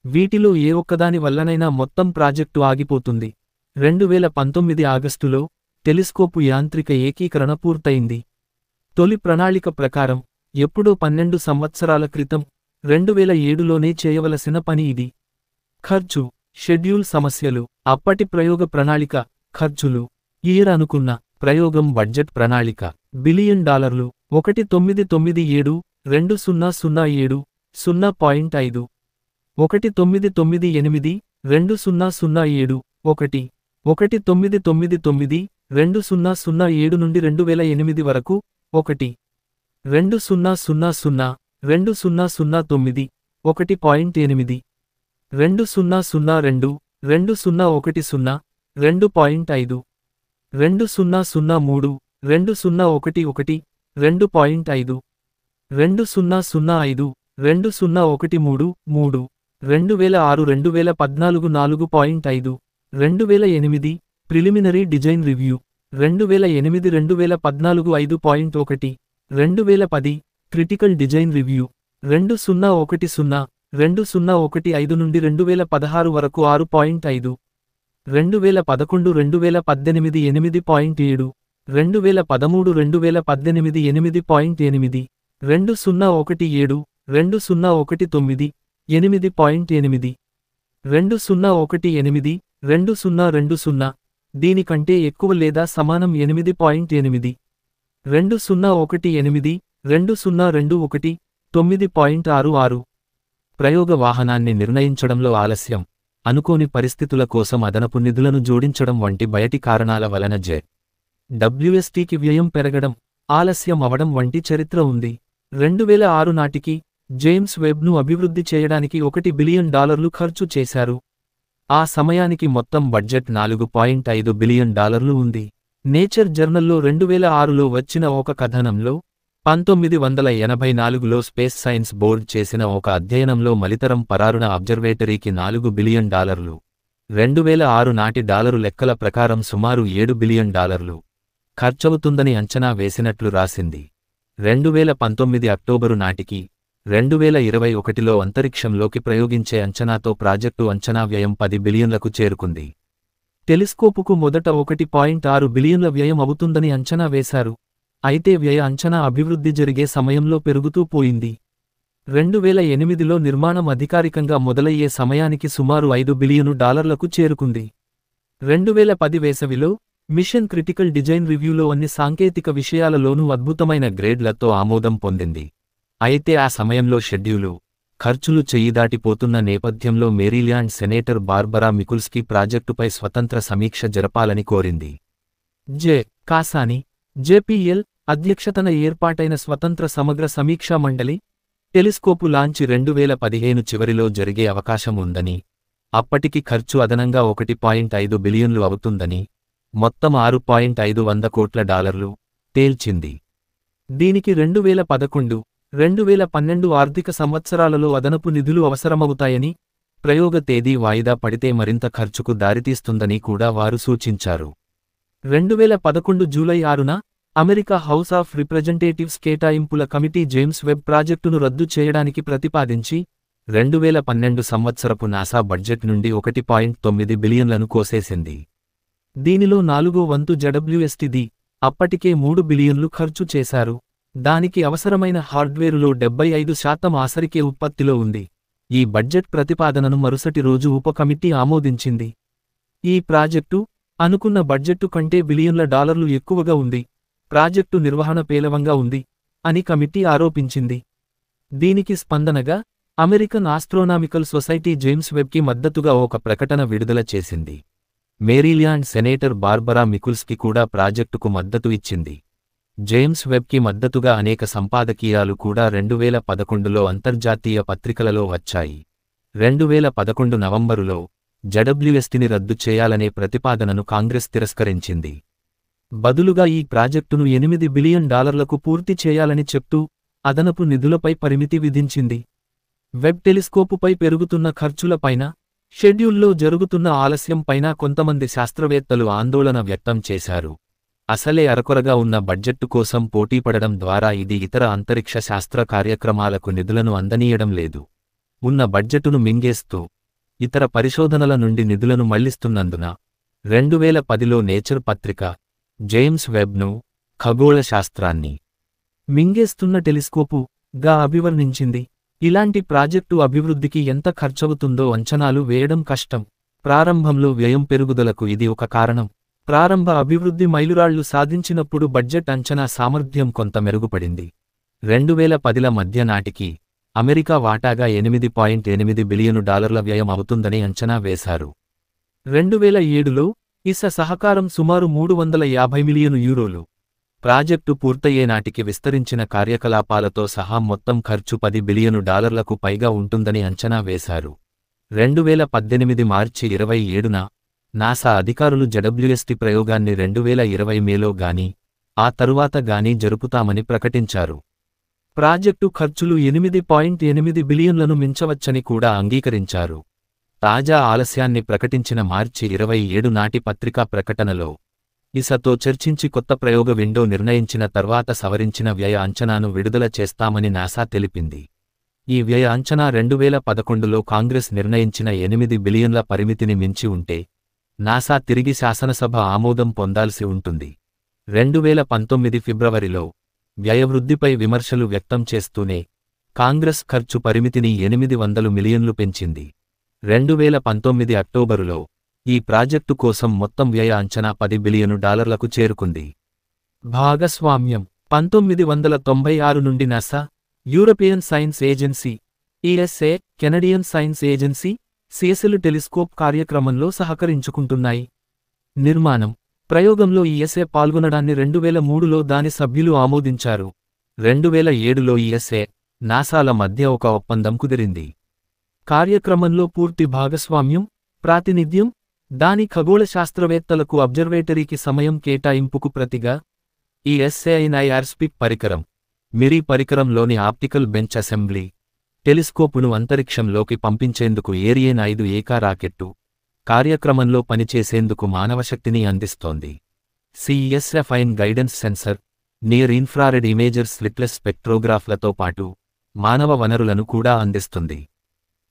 వీటిలో ఏ ఒక్కదాని వల్లనైనా మొత్తం ప్రాజెక్టు ఆగిపోతుంది. 2019 ఆగస్టులో టెలిస్కోపు యాంత్రిక ఏకీకరణ పూర్తయింది. తొలి ప్రణాళిక ప్రకారం ఎప్పుడో 12 సంవత్సరాల క్రితం 2007లోనే చేయవలసిన పని ఇది. ఖర్చు, షెడ్యూల్ సమస్యలు, అప్పటి ప్రయోగ ప్రణాళిక ఖర్చులు. ఇయర్ అనుకున్న ప్రయోగం బడ్జెట్ ప్రణాళిక బిలియన్ డాలర్లు 1997 2007 0.5 1998 2007 1 1999 2007 నుండి 2008 వరకు 1 2000 2009 1.8 2002 2010 2.5 2003 2011 2.5 2005 2013 3 2006 2014 4.5 2008 preliminary design review 2008 2014 5.1 2010 critical design review 2010 2015 నుండి 2016 వరకు 6.5 2011 2018 8.7 2013 2018 8.8 2017 2019 8.8 2018 2020 దీనికంటే ఎక్కువ లేదా సమానం 8.8 2018 2021 9.66 ప్రయోగ వాహనాన్ని నిర్ణయించడంలో ఆలస్యం అనుకోని పరిస్థితుల కోసం అదనపు నిధులను జోడించడం వంటి బయటి కారణాల వలన WSTకి వ్యయం పెరగడం ఆలస్యం అవడం వంటి చరిత్ర ఉంది 2006 నాటికి జేమ్స్ వెబ్ను అభివృద్ధి చేయడానికి $1 బిలియన్ ఖర్చు చేశారు. ఆ సమయానికి మొత్తం బడ్జెట్ $4.5 బిలియన్ ఉంది. నేచర్ జర్నల్లో 2006లో వచ్చిన ఒక కథనంలో 1984లో స్పేస్ సైన్స్ బోర్డ్ చేసిన ఒక అధ్యయనంలో మలితరం పరారుణ అబ్జర్వేటరీకి $4 బిలియన్ 2006 నాటి డాలరు లెక్కల ప్రకారం సుమారు $7 బిలియన్ ఖర్చవుతుందని అంచనా వేసినట్లు రాసింది. 2019 అక్టోబరు నాటికి 2021లో అంతరిక్షంలోకి ప్రయోగించే అంచనాతో ప్రాజెక్టు అంచనా వ్యయం $10 బిలియన్లకు చేరుకుంది. టెలిస్కోపుకు మొదట $1.6 బిలియన్ల వ్యయం అవుతుందని అంచనా వేశారు. అయితే వ్యయ అంచనా అభివృద్ధి జరిగే సమయంలో పెరుగుతూ పోయింది. 2008లో నిర్మాణం అధికారికంగా మొదలయ్యే సమయానికి సుమారు $5 బిలియను చేరుకుంది. 2010 వేసవిలో మిషన్ క్రిటికల్ డిజైన్ రివ్యూలో అన్ని సాంకేతిక విషయాలలోనూ అద్భుతమైన గ్రేడ్లతో ఆమోదం పొందింది. అయితే ఆ సమయంలో షెడ్యూలు, ఖర్చులు చెయ్యిదాటిపోతున్న నేపథ్యంలో మేరీల్యాండ్ సెనేటర్ బార్బరా మికుల్స్కీ ప్రాజెక్టుపై స్వతంత్ర సమీక్ష జరపాలని కోరింది. కాసాని, జేపీఎల్ అధ్యక్షతన ఏర్పాటైన స్వతంత్ర సమగ్ర సమీక్షా మండలి టెలిస్కోపు లాంచి 2015 చివరిలో జరిగే అవకాశం ఉందని, అప్పటికి ఖర్చు అదనంగా $1.5 బిలియన్లు అవుతుందని, మొత్తం $6.5 కోట్ల తేల్చింది. దీనికి 2011, 2012 ఆర్థిక సంవత్సరాలలో అదనపు నిధులు అవసరమవుతాయని, ప్రయోగ తేదీ వాయిదా పడితే మరింత ఖర్చుకు దారితీస్తుందని కూడా వారు సూచించారు. 2011 జూలై 6న అమెరికా హౌస్ ఆఫ్ రిప్రజెంటేటివ్స్ కేటాయింపుల కమిటీ జేమ్స్ వెబ్ ప్రాజెక్టును రద్దు చేయడానికి ప్రతిపాదించి 2012 సంవత్సరపు నాసా బడ్జెట్ నుండి $1.9 బిలియన్లను కోసేసింది. దీనిలో 4వ వంతు JWSTది, అప్పటికే $3 బిలియన్లు ఖర్చు చేశారు. దానికి అవసరమైన హార్డ్వేరులో 75% ఆసరికే ఉత్పత్తిలో ఉంది. ఈ బడ్జెట్ ప్రతిపాదనను మరుసటి రోజు ఉప కమిటీ ఆమోదించింది. ఈ ప్రాజెక్టు అనుకున్న బడ్జెట్టు కంటే బిలియన్ల డాలర్లు ఎక్కువగా ఉంది, ప్రాజెక్టు నిర్వహణ పేలవంగా ఉంది అని కమిటీ ఆరోపించింది. దీనికి స్పందనగా అమెరికన్ ఆస్ట్రోనామికల్ సొసైటీ జేమ్స్ వెబ్కి మద్దతుగా ఒక ప్రకటన విడుదల చేసింది. మేరీల్యాండ్ సెనేటర్ బార్బరా మికుల్స్కి కూడా ప్రాజెక్టుకు మద్దతు ఇచ్చింది. జేమ్స్ వెబ్కి మద్దతుగా అనేక సంపాదకీయాలు కూడా 2011లో అంతర్జాతీయ పత్రికలలో వచ్చాయి. 2011 నవంబరులో JWSTని రద్దు చేయాలనే ప్రతిపాదనను కాంగ్రెస్ తిరస్కరించింది. బదులుగా ఈ ప్రాజెక్టును $8 బిలియన్ పూర్తి చేయాలని చెప్తూ అదనపు నిధులపై పరిమితి విధించింది. వెబ్ టెలిస్కోపుపై పెరుగుతున్న ఖర్చులపైన, షెడ్యూల్లో జరుగుతున్న ఆలస్యంపైన కొంతమంది శాస్త్రవేత్తలు ఆందోళన వ్యక్తం చేశారు. అసలే అరకొరగా ఉన్న బడ్జెట్టు కోసం పోటీపడడం ద్వారా ఇది ఇతర అంతరిక్ష శాస్త్ర కార్యక్రమాలకు నిధులను అందనీయడం లేదు. ఉన్న బడ్జెటును మింగేస్తూ ఇతర పరిశోధనల నుండి నిధులను మళ్లిస్తున్నందున 2010లో నేచర్ పత్రిక జేమ్స్ వెబ్ను ఖగోళ శాస్త్రాన్ని మింగేస్తున్న టెలిస్కోపుగా అభివర్ణించింది. ఇలాంటి ప్రాజెక్టు అభివృద్ధికి ఎంత ఖర్చవుతుందో అంచనాలు వేయడం కష్టం. ప్రారంభంలో వ్యయం పెరుగుదలకు ఇది ఒక కారణం. ప్రారంభ అభివృద్ధి మైలురాళ్లు సాధించినప్పుడు బడ్జెట్ అంచనా సామర్థ్యం కొంత మెరుగుపడింది. 2010ల మధ్య నాటికి అమెరికా వాటాగా $8.8 బిలియను వ్యయం అవుతుందని అంచనా వేశారు. 2007లో ఇస సహకారం సుమారు €350 మిలియను. ప్రాజెక్టు పూర్తయ్యేనాటికి విస్తరించిన కార్యకలాపాలతో సహా మొత్తం ఖర్చు $10 బిలియను పైగా ఉంటుందని అంచనా వేశారు. 2018 మార్చి 27న నాసా అధికారులు జెడ్డబ్ల్యూఎస్టీ ప్రయోగాన్ని 2020 మేలో గానీ ఆ తరువాత గానీ జరుపుతామని ప్రకటించారు. ప్రాజెక్టు ఖర్చులు $8.8 బిలియన్లను మించవచ్చని కూడా అంగీకరించారు. తాజా ఆలస్యాన్ని ప్రకటించిన మార్చి 27 నాటి పత్రికా ప్రకటనలో ఇసతో చర్చించి కొత్త ప్రయోగ విండో నిర్ణయించిన తర్వాత సవరించిన వ్యయ అంచనాను విడుదల చేస్తామని నాసా తెలిపింది. ఈ వ్యయ అంచనా 2011లో కాంగ్రెస్ నిర్ణయించిన $8 బిలియన్ల పరిమితిని మించి ఉంటే నాసా తిరిగి శాసనసభ ఆమోదం పొందాల్సి ఉంటుంది. 2019 ఫిబ్రవరిలో వ్యయవృద్ధిపై విమర్శలు వ్యక్తం చేస్తూనే కాంగ్రెస్ ఖర్చు పరిమితిని $800 మిలియన్లు పెంచింది. 2019 అక్టోబరులో ఈ ప్రాజెక్టు కోసం మొత్తం వ్యయ అంచనా $10 బిలియను చేరుకుంది. భాగస్వామ్యం 1996 నుండి NASA, European science agency (ESA), Canadian science agency (CSL) telescope కార్యక్రమంలో సహకరించుకుంటున్నాయి. నిర్మాణం ప్రయోగంలో ఈఎస్ఏ పాల్గొనడాన్ని 2003లో దాని సభ్యులు ఆమోదించారు. 2007లో ఈఎస్ఏ, నాసాల మధ్య ఒక ఒప్పందం కుదిరింది. కార్యక్రమంలో పూర్తి భాగస్వామ్యం, ప్రాతినిధ్యం, దాని ఖగోళ శాస్త్రవేత్తలకు అబ్జర్వేటరీకి సమయం కేటాయింపుకు ప్రతిగా ఈఎస్ఏఐన్ఐఆర్స్పిక్ పరికరం, మిరీ పరికరంలోని ఆప్టికల్ బెంచ్ అసెంబ్లీ, టెలిస్కోపును అంతరిక్షంలోకి పంపించేందుకు ఏరియన్ 5 ఏకా రాకెట్టు, కార్యక్రమంలో పనిచేసేందుకు మానవశక్తిని అందిస్తోంది. సిఎస్ఎఫ్ఐన్ guidance sensor, near infrared imager slitless స్పెక్ట్రోగ్రాఫ్లతో పాటు మానవ వనరులను కూడా అందిస్తుంది.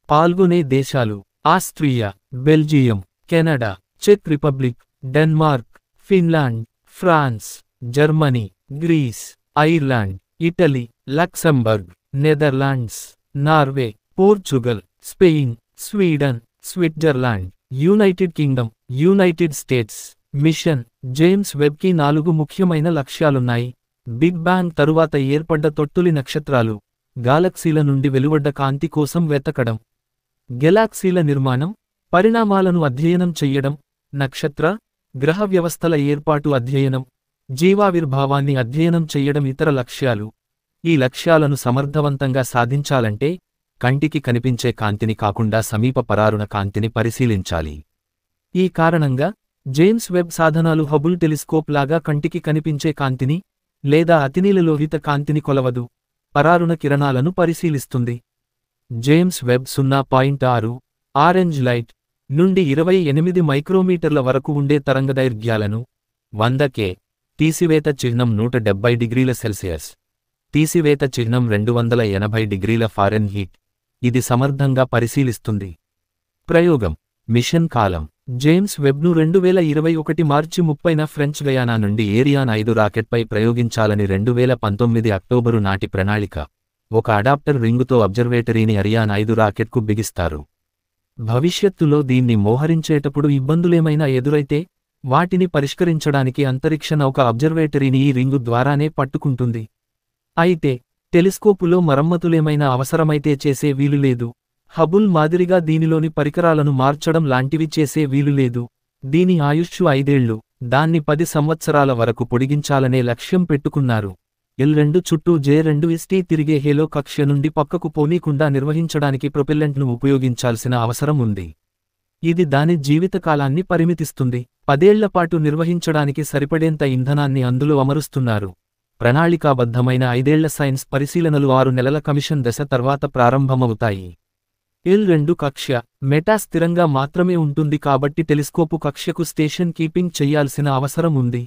పాల్గొనే దేశాలు ఆస్ట్రియా, బెల్జియం, కెనడా, చెక్ Republic, Denmark, Finland, France, Germany, Greece, Ireland, Italy, Luxembourg, Netherlands, Norway, Portugal, Spain, Sweden, Switzerland, United Kingdom, United States. Mission James వెబ్కి 4 ముఖ్యమైన లక్ష్యాలున్నాయి. బిగ్ బ్యాంగ్ తరువాత ఏర్పడ్డ తొట్టులి నక్షత్రాలు, గాలక్సీల నుండి వెలువడ్డ కాంతి కోసం వెతకడం, గెలాక్సీల నిర్మాణం, పరిణామాలను అధ్యయనం చెయ్యడం, నక్షత్ర, గ్రహ వ్యవస్థల ఏర్పాటు అధ్యయనం, జీవావిర్భావాన్ని అధ్యయనం చెయ్యడం ఇతర లక్ష్యాలు. ఈ లక్ష్యాలను సమర్థవంతంగా సాధించాలంటే కంటికి కనిపించే కాంతిని కాకుండా సమీప పరారుణ కాంతిని పరిశీలించాలి. ఈ కారణంగా జేమ్స్ వెబ్ సాధనాలు హబుల్ టెలిస్కోప్ లాగా కంటికి కనిపించే కాంతిని లేదా అతినీలలోహిత కాంతిని కొలవదు, పరారుణ కిరణాలను పరిశీలిస్తుంది. జేమ్స్ వెబ్ 0.6 ఆరెంజ్ లైట్ నుండి 28 మైక్రోమీటర్ల వరకు ఉండే తరంగదైర్ఘ్యాలను 100 కె, తీసివేత చిహ్నం 170 డిగ్రీల సెల్సియస్, తీసివేత చిహ్నం 280 డిగ్రీల ఫారెన్హీట్, ఇది సమర్థంగా పరిశీలిస్తుంది. ప్రయోగం మిషన్ కాలం జేమ్స్ వెబ్ను 2021 మార్చి 30న ఫ్రెంచ్ గయానా నుండి ఏరియాన్ 5 రాకెట్పై ప్రయోగించాలని 2019 అక్టోబరు నాటి ప్రణాళిక. ఒక అడాప్టర్ రింగుతో అబ్జర్వేటరీని అరియాన్ 5 రాకెట్కు బిగిస్తారు. భవిష్యత్తులో దీన్ని మోహరించేటప్పుడు ఇబ్బందులేమైనా ఎదురైతే వాటిని పరిష్కరించడానికి అంతరిక్ష నౌక అబ్జర్వేటరీని ఈ రింగు ద్వారానే పట్టుకుంటుంది. అయితే టెలిస్కోపులో మరమ్మతులేమైనా అవసరమైతే చేసే వీలులేదు. హబుల్ మాదిరిగా దీనిలోని పరికరాలను మార్చడం లాంటివి చేసే వీలులేదు. దీని ఆయుష్షు 5 ఏళ్లు, దాన్ని 10 సంవత్సరాల వరకు పొడిగించాలనే లక్ష్యం పెట్టుకున్నారు. L2 చుట్టూ J2ST తిరిగే హేలో కక్ష్య నుండి పక్కకు పోనీకుండా నిర్వహించడానికి ప్రొపెల్లెంట్ను ఉపయోగించాల్సిన అవసరం ఉంది. ఇది దాని జీవితకాలాన్ని పరిమితిస్తుంది. 10 ఏళ్లపాటు నిర్వహించడానికి సరిపడేంత ఇంధనాన్ని అందులో అమరుస్తున్నారు. ప్రణాళికాబద్ధమైన 5 ఏళ్ల సైన్స్ పరిశీలనలు 6 నెలల కమిషన్ దశ తర్వాత ప్రారంభమవుతాయి. L2 కక్ష్య మెటా స్థిరంగా మాత్రమే ఉంటుంది కాబట్టి టెలిస్కోపు కక్ష్యకు స్టేషన్ కీపింగ్ చెయ్యాల్సిన అవసరం ఉంది.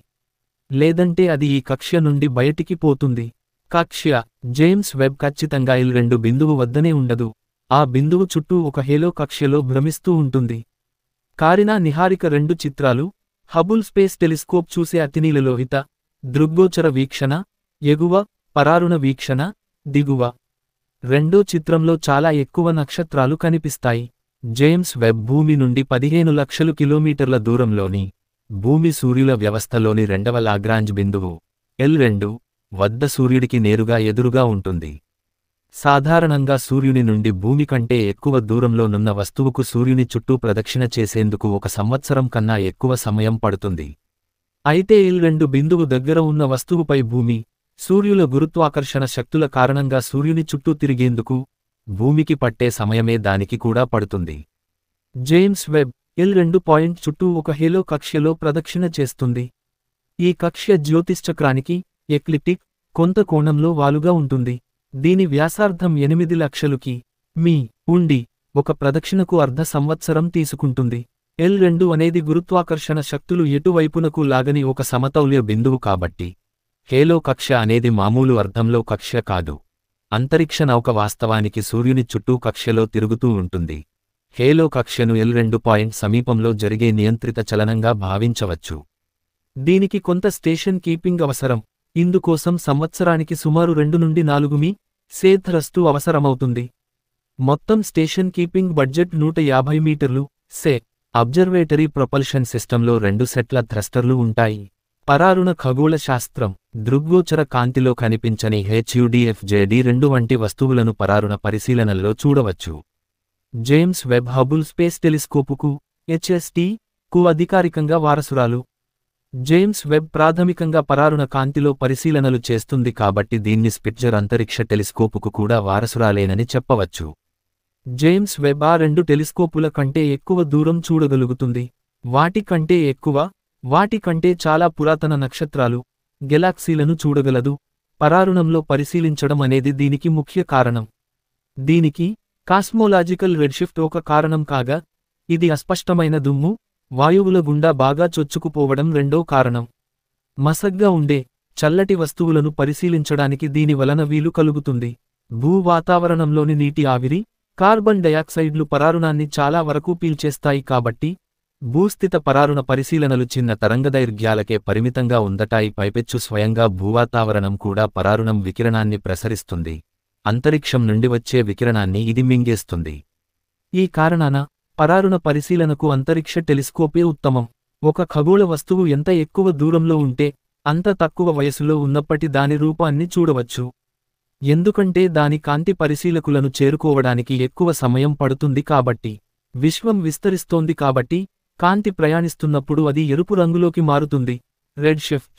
లేదంటే అది ఈ కక్ష్య నుండి బయటికి పోతుంది. కక్ష్య జేమ్స్ వెబ్ ఖచ్చితంగా L2 బిందువు వద్దనే ఉండదు. ఆ బిందువు చుట్టూ ఒక హేలో కక్ష్యలో భ్రమిస్తూ ఉంటుంది. కారినా నిహారిక 2 చిత్రాలు, హబుల్ స్పేస్ టెలిస్కోప్ చూసే అతినీలలోహిత, దృగ్గోచర వీక్షణ, ఎగువ, పరారుణ వీక్షణ, దిగువ. రెండో చిత్రంలో చాలా ఎక్కువ నక్షత్రాలు కనిపిస్తాయి. జేమ్స్ వెబ్ భూమి నుండి 15 లక్షల కిలోమీటర్ల దూరంలోని భూమి సూర్యుల వ్యవస్థలోని రెండవ లాగ్రాంజ్ బిందువు L2 వద్ద సూర్యుడికి నేరుగా ఎదురుగా ఉంటుంది. సాధారణంగా సూర్యుని నుండి భూమి కంటే ఎక్కువ దూరంలో నున్న వస్తువుకు సూర్యుని చుట్టూ ప్రదక్షిణ చేసేందుకు 1 సంవత్సరం కన్నా ఎక్కువ సమయం పడుతుంది. అయితే L2 బిందువు దగ్గర ఉన్న వస్తువుపై భూమి, సూర్యుల గురుత్వాకర్షణ శక్తుల కారణంగా సూర్యుని చుట్టూ తిరిగేందుకు భూమికి పట్టే సమయమే దానికి కూడా పడుతుంది. జేమ్స్ వెబ్ L2 పాయింట్ చుట్టూ ఒక హేలో కక్ష్యలో ప్రదక్షిణ చేస్తుంది. ఈ కక్ష్య జ్యోతిశ్చక్రానికి ఎక్లిప్టిక్ కొంత కోణంలో వాలుగా ఉంటుంది. దీని వ్యాసార్థం 8 లక్షలు కి.మీ. ఉండి ఒక ప్రదక్షిణకు అర్ధ సంవత్సరం తీసుకుంటుంది. L2 అనేది గురుత్వాకర్షణ శక్తులు ఎటువైపునకు లాగని ఒక సమతౌల్య బిందువు కాబట్టి హేలో కక్ష్య అనేది మామూలు అర్థంలో కక్ష్య కాదు. అంతరిక్ష నౌక వాస్తవానికి సూర్యుని చుట్టూ కక్ష్యలో తిరుగుతూ ఉంటుంది. హేలో కక్ష్యను L2 పాయింట్ సమీపంలో జరిగే నియంత్రిత చలనంగా భావించవచ్చు. దీనికి కొంత స్టేషన్ కీపింగ్ అవసరం. ఇందుకోసం సంవత్సరానికి సుమారు 2 నుండి 4 మీ. సేథ్రస్తు అవసరమవుతుంది. మొత్తం స్టేషన్ కీపింగ్ బడ్జెట్ 150 మీటర్లు. అబ్జర్వేటరీ ప్రొపల్షన్ సిస్టంలో 2 సెట్ల థ్రస్టర్లు ఉంటాయి. పరారుణ ఖగోళ శాస్త్రం దృగ్గోచర కాంతిలో కనిపించని HUDFJD2 వంటి వస్తువులను పరారుణ పరిశీలనల్లో చూడవచ్చు. జేమ్స్ వెబ్ హబుల్ స్పేస్ టెలిస్కోపుకు HST-కు అధికారికంగా వారసురాలు. జేమ్స్ వెబ్ ప్రాథమికంగా పరారుణ కాంతిలో పరిశీలనలు చేస్తుంది కాబట్టి దీన్ని స్పిట్జర్ అంతరిక్ష టెలిస్కోపుకు కూడా వారసురాలేనని చెప్పవచ్చు. జేమ్స్ వెబ్ ఆ 2 టెలిస్కోపుల కంటే ఎక్కువ దూరం చూడగలుగుతుంది. వాటి కంటే చాలా పురాతన నక్షత్రాలు, గెలాక్సీలను చూడగలదు. పరారుణంలో పరిశీలించడం అనేది దీనికి ముఖ్య కారణం. దీనికి కాస్మోలాజికల్ రెడ్షిఫ్ట్ ఒక కారణం కాగా, ఇది అస్పష్టమైన దుమ్ము, వాయువుల గుండా బాగా చొచ్చుకుపోవడం రెండో కారణం. మసగ్గా ఉండే, చల్లటి వస్తువులను పరిశీలించడానికి దీని వలన వీలు కలుగుతుంది. భూ వాతావరణంలోని నీటి ఆవిరి, కార్బన్ డయాక్సైడ్లు పరారుణాన్ని చాలా వరకు పీల్చేస్తాయి కాబట్టి భూస్థిత పరారుణ పరిశీలనలు చిన్న తరంగదైర్ఘ్యాలకే పరిమితంగా ఉందటాయి. పైపెచ్చు స్వయంగా భూవాతావరణం కూడా పరారుణం వికిరణాన్ని ప్రసరిస్తుంది. అంతరిక్షం నుండి వచ్చే వికిరణాన్ని ఇది మింగేస్తుంది. ఈ కారణాన పరారుణ పరిశీలనకు అంతరిక్ష టెలిస్కోపే ఉత్తమం. ఒక ఖగోళ వస్తువు ఎంత ఎక్కువ దూరంలో ఉంటే అంత తక్కువ వయసులో ఉన్నప్పటి దాని రూపాన్ని చూడవచ్చు. ఎందుకంటే దాని కాంతి పరిశీలకులను చేరుకోవడానికి ఎక్కువ సమయం పడుతుంది కాబట్టి. విశ్వం విస్తరిస్తోంది కాబట్టి కాంతి ప్రయాణిస్తున్నప్పుడు అది ఎరుపు రంగులోకి మారుతుంది. రెడ్ షిఫ్ట్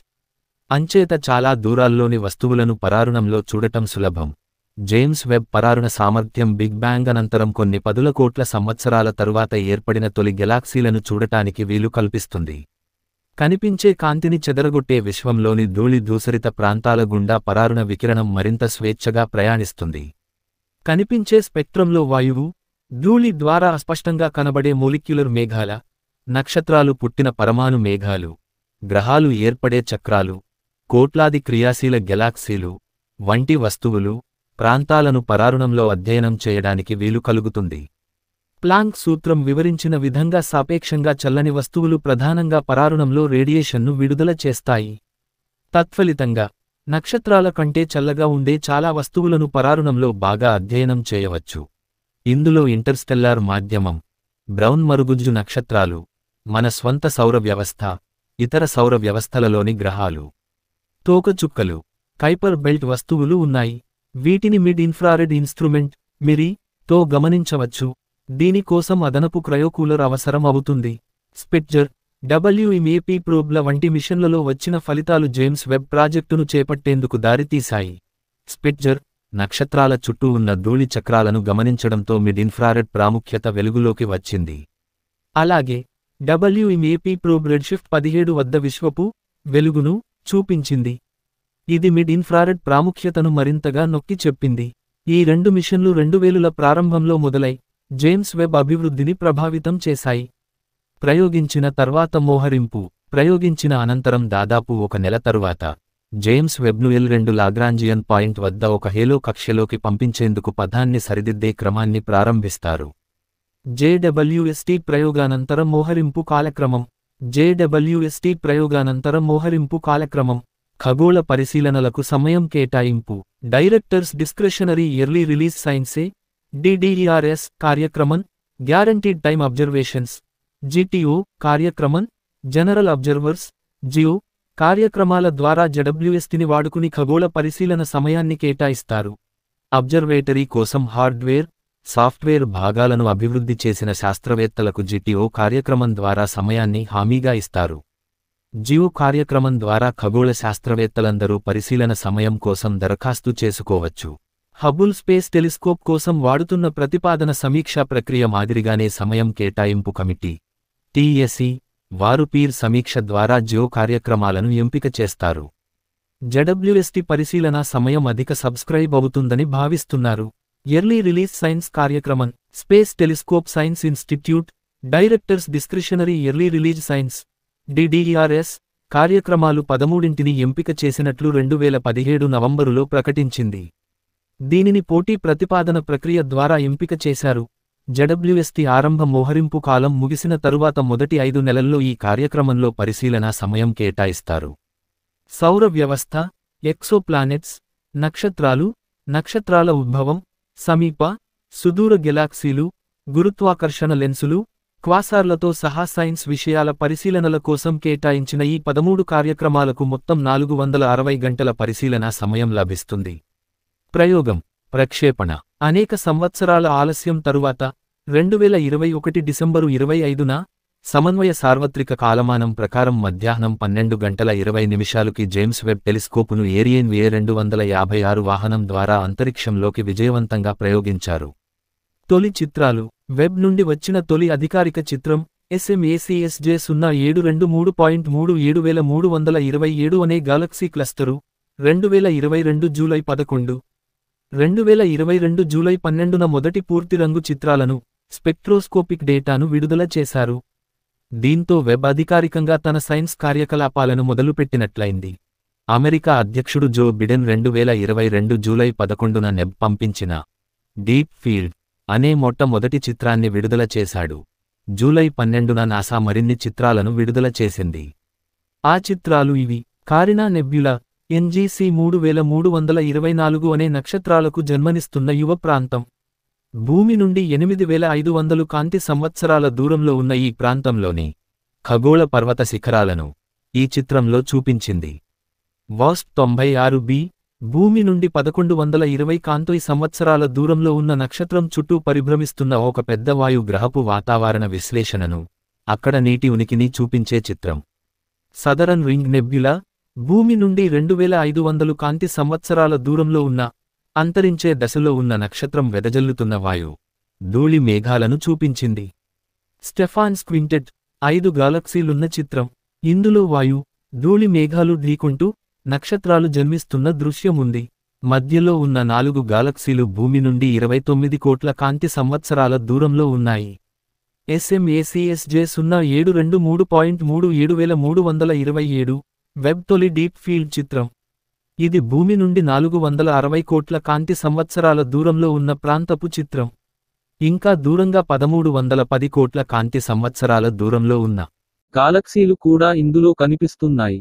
అంచేత చాలా దూరాల్లోని వస్తువులను పరారుణంలో చూడటం సులభం. జేమ్స్ వెబ్ పరారుణ సామర్థ్యం బిగ్ బ్యాంగ్ అనంతరం కొన్ని 10 కోట్ల సంవత్సరాల తరువాత ఏర్పడిన తొలి గెలాక్సీలను చూడటానికి వీలు కల్పిస్తుంది. కనిపించే కాంతిని చెదరగొట్టే విశ్వంలోని ధూళి దూసరిత ప్రాంతాల గుండా పరారుణ వికిరణం మరింత స్వేచ్ఛగా ప్రయాణిస్తుంది. కనిపించే స్పెక్ట్రంలో వాయువు, ధూళి ద్వారా అస్పష్టంగా కనబడే మోలిక్యులర్ మేఘాల, నక్షత్రాలు పుట్టిన పరమాణు మేఘాలు, గ్రహాలు ఏర్పడే చక్రాలు, కోట్లాది క్రియాశీల గెలాక్సీలు వంటి వస్తువులు, ప్రాంతాలను పరారుణంలో అధ్యయనం చేయడానికి వీలు కలుగుతుంది. ప్లాంక్ సూత్రం వివరించిన విధంగా సాపేక్షంగా చల్లని వస్తువులు ప్రధానంగా పరారుణంలో రేడియేషన్ను విడుదల చేస్తాయి. తత్ఫలితంగా నక్షత్రాల కంటే చల్లగా ఉండే చాలా వస్తువులను పరారుణంలో బాగా అధ్యయనం చేయవచ్చు. ఇందులో ఇంటర్స్టెల్లార్ మాధ్యమం, బ్రౌన్ మరుగుజ్జు నక్షత్రాలు, మన స్వంత సౌర వ్యవస్థ, ఇతర సౌర వ్యవస్థలలోని గ్రహాలు, తోకచుక్కలు, కైపర్ బెల్ట్ వస్తువులు ఉన్నాయి. వీటిని మిడ్ ఇన్ఫ్రారెడ్ ఇన్స్ట్రుమెంట్ (MIRI)తో గమనించవచ్చు. దీనికోసం అదనపు క్రయోకూలర్ అవసరం అవుతుంది. స్పిట్జర్, WMAP ప్రోబ్ల వంటి మిషన్లలో వచ్చిన ఫలితాలు జేమ్స్ వెబ్ ప్రాజెక్టును చేపట్టేందుకు దారితీశాయి. స్పిట్జర్ నక్షత్రాల చుట్టూ ఉన్న ధూళి చక్రాలను గమనించడంతో మిడ్ ఇన్ఫ్రారెడ్ ప్రాముఖ్యత వెలుగులోకి వచ్చింది. అలాగే WMAP ప్రోబ్ రెడ్షిఫ్ట్ 17 వద్ద విశ్వపు వెలుగును చూపించింది. ఇది మిడ్ ఇన్ఫ్రారెడ్ ప్రాముఖ్యతను మరింతగా నొక్కి చెప్పింది. ఈ 2 మిషన్లు 2000ల ప్రారంభంలో మొదలై జేమ్స్ వెబ్ అభివృద్ధిని ప్రభావితం చేశాయి. ప్రయోగించిన తర్వాత మోహరింపు ప్రయోగించిన అనంతరం దాదాపు 1 నెల తరువాత జేమ్స్ వెబ్ను L2 లాగ్రాంజియన్ పాయింట్ వద్ద ఒక హేలో కక్ష్యలోకి పంపించేందుకు పథాన్ని సరిదిద్దే క్రమాన్ని ప్రారంభిస్తారు. JWST ప్రయోగానంతరం మోహరింపు కాలక్రమం. JWST ప్రయోగానంతరం మోహరింపు కాలక్రమం, ఖగోళ పరిశీలనలకు సమయం కేటాయింపు, డైరెక్టర్స్ డిస్క్రెషనరీ ఎర్లీ రిలీజ్ సైన్సే DDERS కార్యక్రమం, గ్యారంటీడ్ టైమ్ అబ్జర్వేషన్స్ GTO కార్యక్రమం, జనరల్ అబ్జర్వర్స్, జియో కార్యక్రమాల ద్వారా జెడబ్ల్యూఎస్టీని వాడుకుని ఖగోళ పరిశీలన సమయాన్ని కేటాయిస్తారు. అబ్జర్వేటరీ కోసం హార్డ్వేర్, సాఫ్ట్వేర్ భాగాలను అభివృద్ధి చేసిన శాస్త్రవేత్తలకు జిటిఓ కార్యక్రమం ద్వారా సమయాన్ని హామీగా ఇస్తారు. జియో కార్యక్రమం ద్వారా ఖగోళ శాస్త్రవేత్తలందరూ పరిశీలన సమయం కోసం దరఖాస్తు చేసుకోవచ్చు. హబుల్ స్పేస్ టెలిస్కోప్ కోసం వాడుతున్న ప్రతిపాదన సమీక్షా ప్రక్రియ మాదిరిగానే సమయం కేటాయింపు కమిటీ టిఎస్సి వారు పీర్ సమీక్ష ద్వారా జియో కార్యక్రమాలను ఎంపిక చేస్తారు. జెడబ్ల్యూఎస్టీ పరిశీలన సమయం అధిక సబ్స్క్రైబ్ అవుతుందని భావిస్తున్నారు. ఎర్లీ రిలీజ్ సైన్స్ కార్యక్రమం space telescope science institute director's discretionary early release science DDRS కార్యక్రమాలు 13ని ఎంపిక చేసినట్లు 2017 నవంబరులో ప్రకటించింది. దీనిని పోటీ ప్రతిపాదన ప్రక్రియ ద్వారా ఎంపిక చేశారు. జెడబ్ల్యూఎస్టీ ఆరంభ మోహరింపు కాలం ముగిసిన తరువాత మొదటి 5 నెలల్లో ఈ కార్యక్రమంలో పరిశీలనా సమయం కేటాయిస్తారు. సౌర వ్యవస్థ, ఎక్సోప్లానెట్స్, నక్షత్రాలు, నక్షత్రాల ఉద్భవం, సమీప, సుదూర గెలాక్సీలు, గురుత్వాకర్షణ లెన్సులు, క్వాసార్లతో సహా సైన్స్ విషయాల పరిశీలనల కోసం కేటాయించిన ఈ 13 కార్యక్రమాలకు మొత్తం 460 గంటల పరిశీలనా సమయం లభిస్తుంది. ప్రయోగం, ప్రక్షేపణ అనేక సంవత్సరాల ఆలస్యం తరువాత 2021 డిసెంబరు 25న సమన్వయ సార్వత్రిక కాలమానం ప్రకారం మధ్యాహ్నం 12 గంటల 20 నిమిషాలుకి జేమ్స్ వెబ్ టెలిస్కోపును ఏరియన్ VA256 వాహనం ద్వారా అంతరిక్షంలోకి విజయవంతంగా ప్రయోగించారు. తొలి చిత్రాలు వెబ్ నుండి వచ్చిన తొలి అధికారిక చిత్రం SMACSJ 023.3 అనే గాలక్సీ క్లస్టరు 2022 జూలై 11, 2022 జూలై 12న మొదటి పూర్తి రంగు చిత్రాలను, స్పెక్ట్రోస్కోపిక్ డేటాను విడుదల చేశారు. దీంతో వెబ్ అధికారికంగా తన సైన్స్ కార్యకలాపాలను మొదలుపెట్టినట్లయింది. అమెరికా అధ్యక్షుడు జో బిడెన్ 2022 జూలై 11న నెబ్ పంపించిన డీప్ ఫీల్డ్ అనే మొట్టమొదటి చిత్రాన్ని విడుదల చేశాడు. జూలై 12న నాసా మరిన్ని చిత్రాలను విడుదల చేసింది. ఆ చిత్రాలు ఇవి: కారినా నెబ్యులా, NGC 3324 అనే నక్షత్రాలకు జన్మనిస్తున్న యువ ప్రాంతం. భూమి నుండి 8500 కాంతి సంవత్సరాల దూరంలో ఉన్న ఈ ప్రాంతంలోని ఖగోళ పర్వత శిఖరాలను ఈ చిత్రంలో చూపించింది. వాస్ప్ 96b భూమి నుండి 1120 కాంతి సంవత్సరాల దూరంలో ఉన్న నక్షత్రం చుట్టూ పరిభ్రమిస్తున్న ఒక పెద్ద వాయు గ్రహపు వాతావరణ విశ్లేషణను, అక్కడ నీటి ఉనికిని చూపించే చిత్రం. సదరన్ రింగ్ నెబ్యులా భూమి నుండి 2500 కాంతి సంవత్సరాల దూరంలో ఉన్న అంతరించే దశలో ఉన్న నక్షత్రం వెదజల్లుతున్న వాయు ధూళి మేఘాలను చూపించింది. స్టెఫాన్స్ క్వింటెట్ 5 గాలక్సీలున్న చిత్రం. ఇందులో వాయు ధూళి మేఘాలు ఢీకొంటూ నక్షత్రాలు జన్మిస్తున్న దృశ్యముంది. మధ్యలో ఉన్న 4 గాలక్సీలు భూమి నుండి 29 కోట్ల కాంతి సంవత్సరాల దూరంలో ఉన్నాయి. SMACSJ 073.37327 వెబ్ తొలి డీప్ ఫీల్డ్ చిత్రం. ఇది భూమి నుండి 460 కోట్ల కాంతి సంవత్సరాల దూరంలో ఉన్న ప్రాంతపు చిత్రం. ఇంకా దూరంగా 1310 కోట్ల కాంతి సంవత్సరాల దూరంలో ఉన్న గాలక్సీలు కూడా ఇందులో కనిపిస్తున్నాయి.